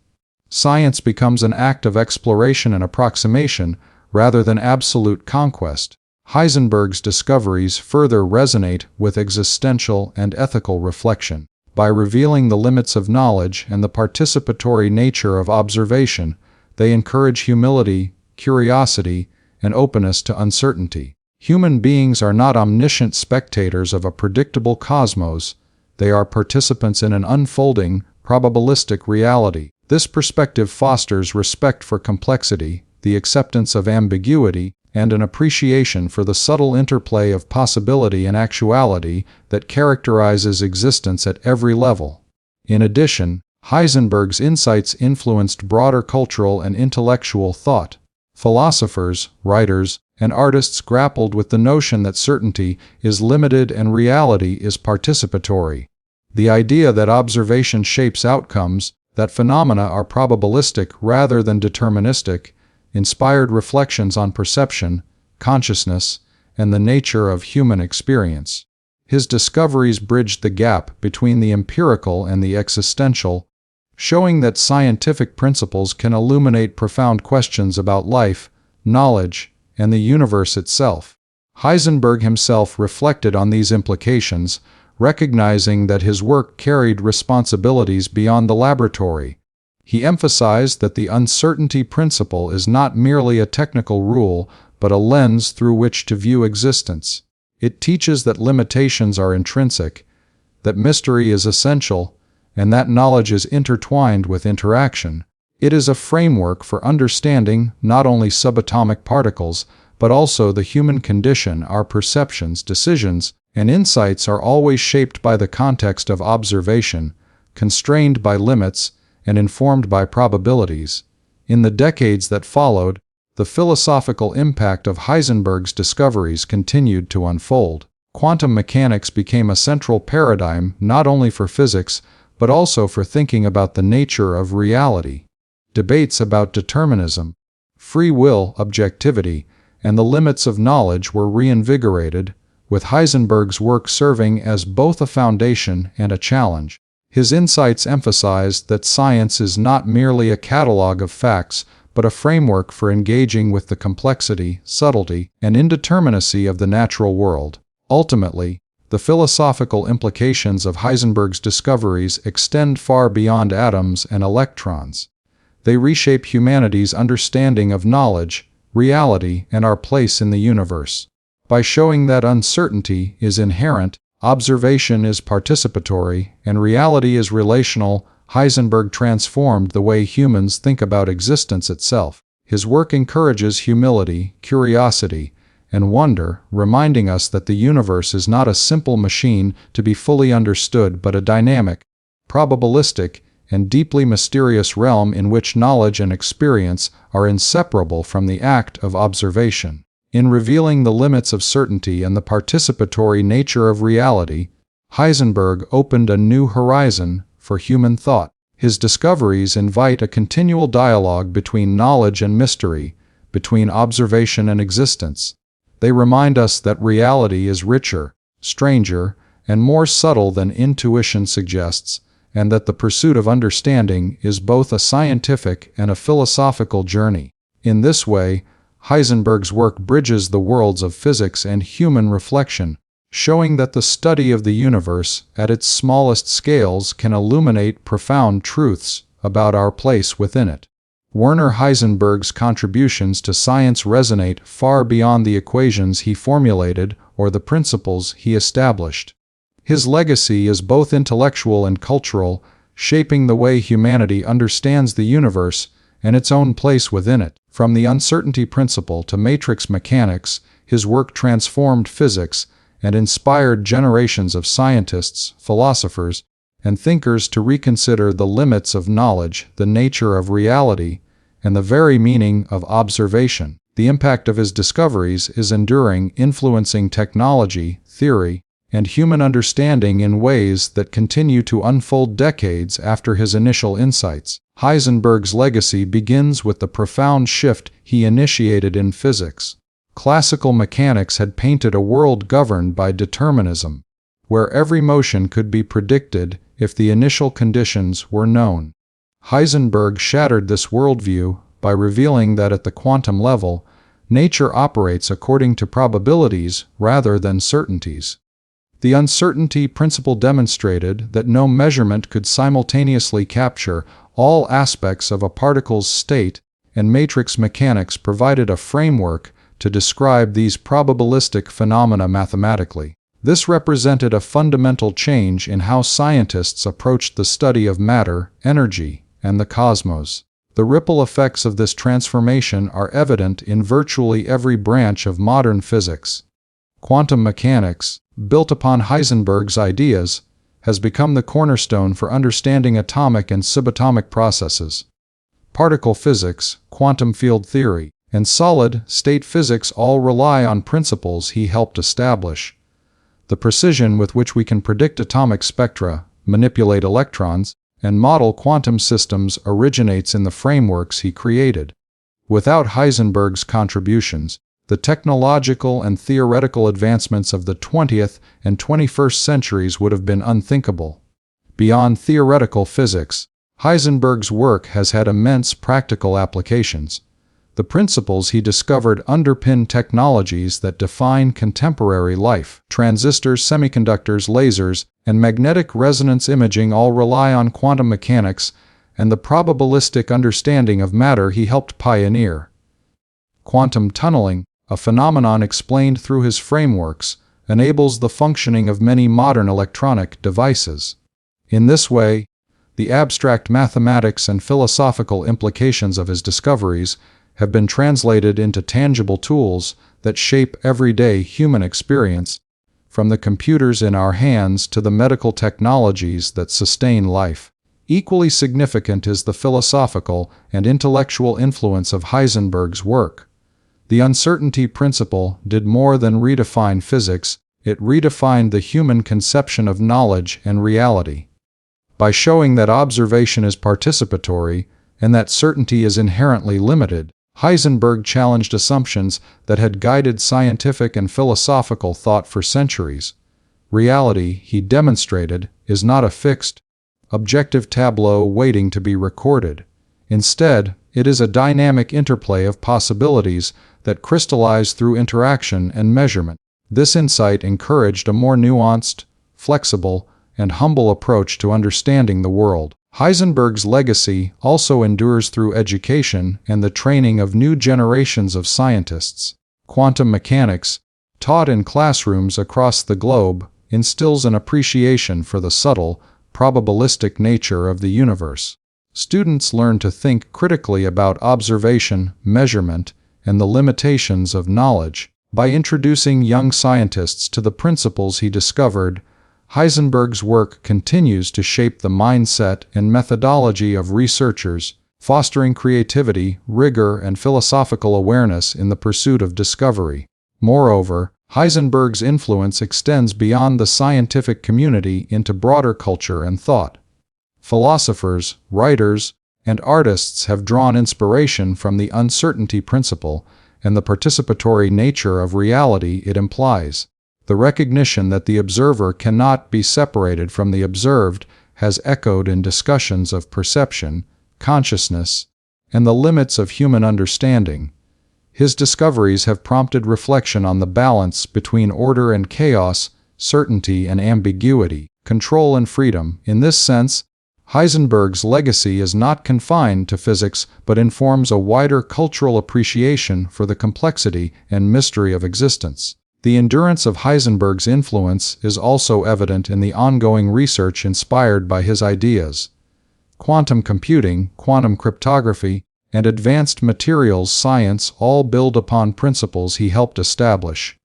Science becomes an act of exploration and approximation rather than absolute conquest. Heisenberg's discoveries further resonate with existential and ethical reflection. By revealing the limits of knowledge and the participatory nature of observation, they encourage humility, curiosity, and openness to uncertainty. Human beings are not omniscient spectators of a predictable cosmos, they are participants in an unfolding, probabilistic reality. This perspective fosters respect for complexity, the acceptance of ambiguity, and an appreciation for the subtle interplay of possibility and actuality that characterizes existence at every level. In addition, Heisenberg's insights influenced broader cultural and intellectual thought. Philosophers, writers, and artists grappled with the notion that certainty is limited and reality is participatory. The idea that observation shapes outcomes, that phenomena are probabilistic rather than deterministic, inspired reflections on perception, consciousness, and the nature of human experience. His discoveries bridged the gap between the empirical and the existential, showing that scientific principles can illuminate profound questions about life, knowledge, and the universe itself. Heisenberg himself reflected on these implications, recognizing that his work carried responsibilities beyond the laboratory. He emphasized that the uncertainty principle is not merely a technical rule, but a lens through which to view existence. It teaches that limitations are intrinsic, that mystery is essential, and that knowledge is intertwined with interaction. It is a framework for understanding not only subatomic particles, but also the human condition. Our perceptions, decisions, and insights are always shaped by the context of observation, constrained by limits, and informed by probabilities. In the decades that followed, the philosophical impact of Heisenberg's discoveries continued to unfold. Quantum mechanics became a central paradigm not only for physics, but also for thinking about the nature of reality. Debates about determinism, free will, objectivity, and the limits of knowledge were reinvigorated, with Heisenberg's work serving as both a foundation and a challenge. His insights emphasized that science is not merely a catalog of facts, but a framework for engaging with the complexity, subtlety, and indeterminacy of the natural world. Ultimately, the philosophical implications of Heisenberg's discoveries extend far beyond atoms and electrons. They reshape humanity's understanding of knowledge, reality, and our place in the universe. By showing that uncertainty is inherent, observation is participatory, and reality is relational, Heisenberg transformed the way humans think about existence itself. His work encourages humility, curiosity, and wonder, reminding us that the universe is not a simple machine to be fully understood but a dynamic, probabilistic, and deeply mysterious realm in which knowledge and experience are inseparable from the act of observation. In revealing the limits of certainty and the participatory nature of reality, Heisenberg opened a new horizon for human thought. His discoveries invite a continual dialogue between knowledge and mystery, between observation and existence. They remind us that reality is richer, stranger, and more subtle than intuition suggests, and that the pursuit of understanding is both a scientific and a philosophical journey. In this way, Heisenberg's work bridges the worlds of physics and human reflection, showing that the study of the universe at its smallest scales can illuminate profound truths about our place within it. Werner Heisenberg's contributions to science resonate far beyond the equations he formulated or the principles he established. His legacy is both intellectual and cultural, shaping the way humanity understands the universe and its own place within it. From the uncertainty principle to matrix mechanics, his work transformed physics and inspired generations of scientists, philosophers, and thinkers to reconsider the limits of knowledge, the nature of reality, and the very meaning of observation. The impact of his discoveries is enduring, influencing technology, theory, and human understanding in ways that continue to unfold decades after his initial insights. Heisenberg's legacy begins with the profound shift he initiated in physics. Classical mechanics had painted a world governed by determinism, where every motion could be predicted if the initial conditions were known. Heisenberg shattered this worldview by revealing that at the quantum level, nature operates according to probabilities rather than certainties. The uncertainty principle demonstrated that no measurement could simultaneously capture all aspects of a particle's state, and matrix mechanics provided a framework to describe these probabilistic phenomena mathematically. This represented a fundamental change in how scientists approached the study of matter, energy, and the cosmos. The ripple effects of this transformation are evident in virtually every branch of modern physics. Quantum mechanics, built upon Heisenberg's ideas, has become the cornerstone for understanding atomic and subatomic processes. Particle physics, quantum field theory, and solid-state physics all rely on principles he helped establish. The precision with which we can predict atomic spectra, manipulate electrons, and model quantum systems originates in the frameworks he created. Without Heisenberg's contributions, the technological and theoretical advancements of the 20th and 21st centuries would have been unthinkable. Beyond theoretical physics, Heisenberg's work has had immense practical applications. The principles he discovered underpin technologies that define contemporary life. Transistors, semiconductors, lasers, and magnetic resonance imaging all rely on quantum mechanics and the probabilistic understanding of matter he helped pioneer. Quantum tunneling, a phenomenon explained through his frameworks, enables the functioning of many modern electronic devices. In this way, the abstract mathematics and philosophical implications of his discoveries have been translated into tangible tools that shape everyday human experience, from the computers in our hands to the medical technologies that sustain life. Equally significant is the philosophical and intellectual influence of Heisenberg's work. The uncertainty principle did more than redefine physics, it redefined the human conception of knowledge and reality. By showing that observation is participatory and that certainty is inherently limited, Heisenberg challenged assumptions that had guided scientific and philosophical thought for centuries. Reality, he demonstrated, is not a fixed, objective tableau waiting to be recorded. Instead, it is a dynamic interplay of possibilities that crystallize through interaction and measurement. This insight encouraged a more nuanced, flexible, and humble approach to understanding the world. Heisenberg's legacy also endures through education and the training of new generations of scientists. Quantum mechanics, taught in classrooms across the globe, instills an appreciation for the subtle, probabilistic nature of the universe. Students learn to think critically about observation, measurement, and the limitations of knowledge. By introducing young scientists to the principles he discovered, Heisenberg's work continues to shape the mindset and methodology of researchers, fostering creativity, rigor, and philosophical awareness in the pursuit of discovery. Moreover, Heisenberg's influence extends beyond the scientific community into broader culture and thought. Philosophers, writers, and artists have drawn inspiration from the uncertainty principle and the participatory nature of reality it implies. The recognition that the observer cannot be separated from the observed has echoed in discussions of perception, consciousness, and the limits of human understanding. His discoveries have prompted reflection on the balance between order and chaos certainty and ambiguity, control and freedom. In this sense, Heisenberg's legacy is not confined to physics but informs a wider cultural appreciation for the complexity and mystery of existence. The endurance of Heisenberg's influence is also evident in the ongoing research inspired by his ideas. Quantum computing, quantum cryptography, and advanced materials science all build upon principles he helped establish.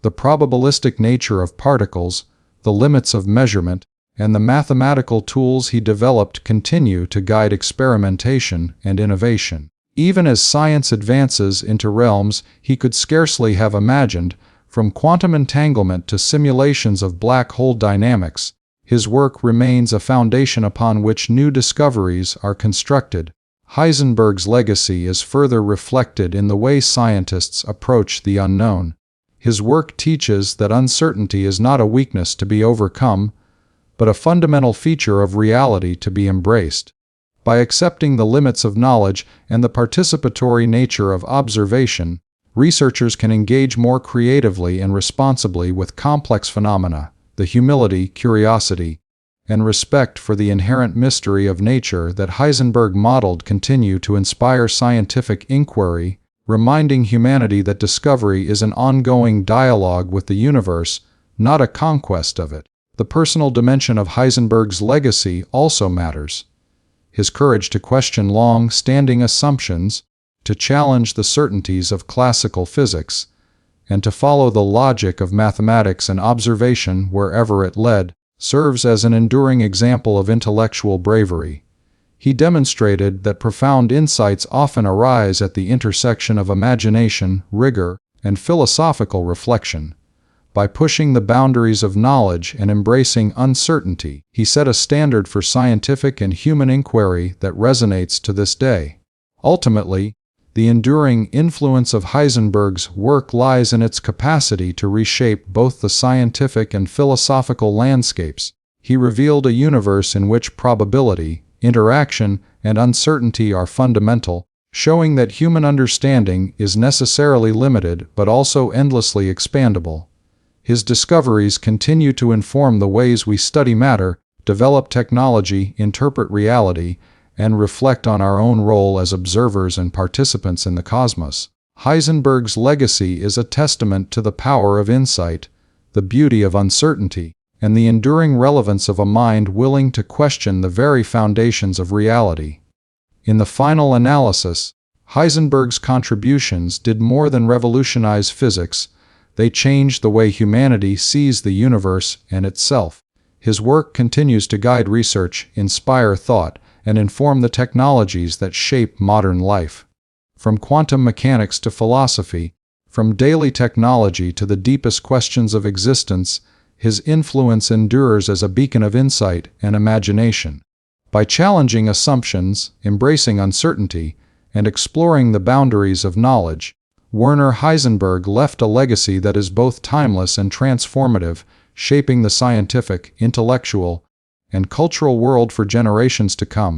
The probabilistic nature of particles, the limits of measurement, and the mathematical tools he developed continue to guide experimentation and innovation. Even as science advances into realms he could scarcely have imagined, from quantum entanglement to simulations of black hole dynamics, his work remains a foundation upon which new discoveries are constructed. Heisenberg's legacy is further reflected in the way scientists approach the unknown. His work teaches that uncertainty is not a weakness to be overcome, but a fundamental feature of reality to be embraced. By accepting the limits of knowledge and the participatory nature of observation, researchers can engage more creatively and responsibly with complex phenomena. The humility, curiosity, and respect for the inherent mystery of nature that Heisenberg modeled continue to inspire scientific inquiry, reminding humanity that discovery is an ongoing dialogue with the universe, not a conquest of it. The personal dimension of Heisenberg's legacy also matters. His courage to question long-standing assumptions, to challenge the certainties of classical physics, and to follow the logic of mathematics and observation wherever it led, serves as an enduring example of intellectual bravery. He demonstrated that profound insights often arise at the intersection of imagination, rigor, and philosophical reflection. By pushing the boundaries of knowledge and embracing uncertainty, he set a standard for scientific and human inquiry that resonates to this day. Ultimately, the enduring influence of Heisenberg's work lies in its capacity to reshape both the scientific and philosophical landscapes. He revealed a universe in which probability, interaction, and uncertainty are fundamental, showing that human understanding is necessarily limited but also endlessly expandable. His discoveries continue to inform the ways we study matter, develop technology, interpret reality, and reflect on our own role as observers and participants in the cosmos. Heisenberg's legacy is a testament to the power of insight, the beauty of uncertainty, and the enduring relevance of a mind willing to question the very foundations of reality. In the final analysis, Heisenberg's contributions did more than revolutionize physics. They changed the way humanity sees the universe and itself. His work continues to guide research, inspire thought, and inform the technologies that shape modern life. From quantum mechanics to philosophy, from daily technology to the deepest questions of existence, his influence endures as a beacon of insight and imagination. By challenging assumptions, embracing uncertainty, and exploring the boundaries of knowledge, Werner Heisenberg left a legacy that is both timeless and transformative, shaping the scientific, intellectual, and cultural world for generations to come.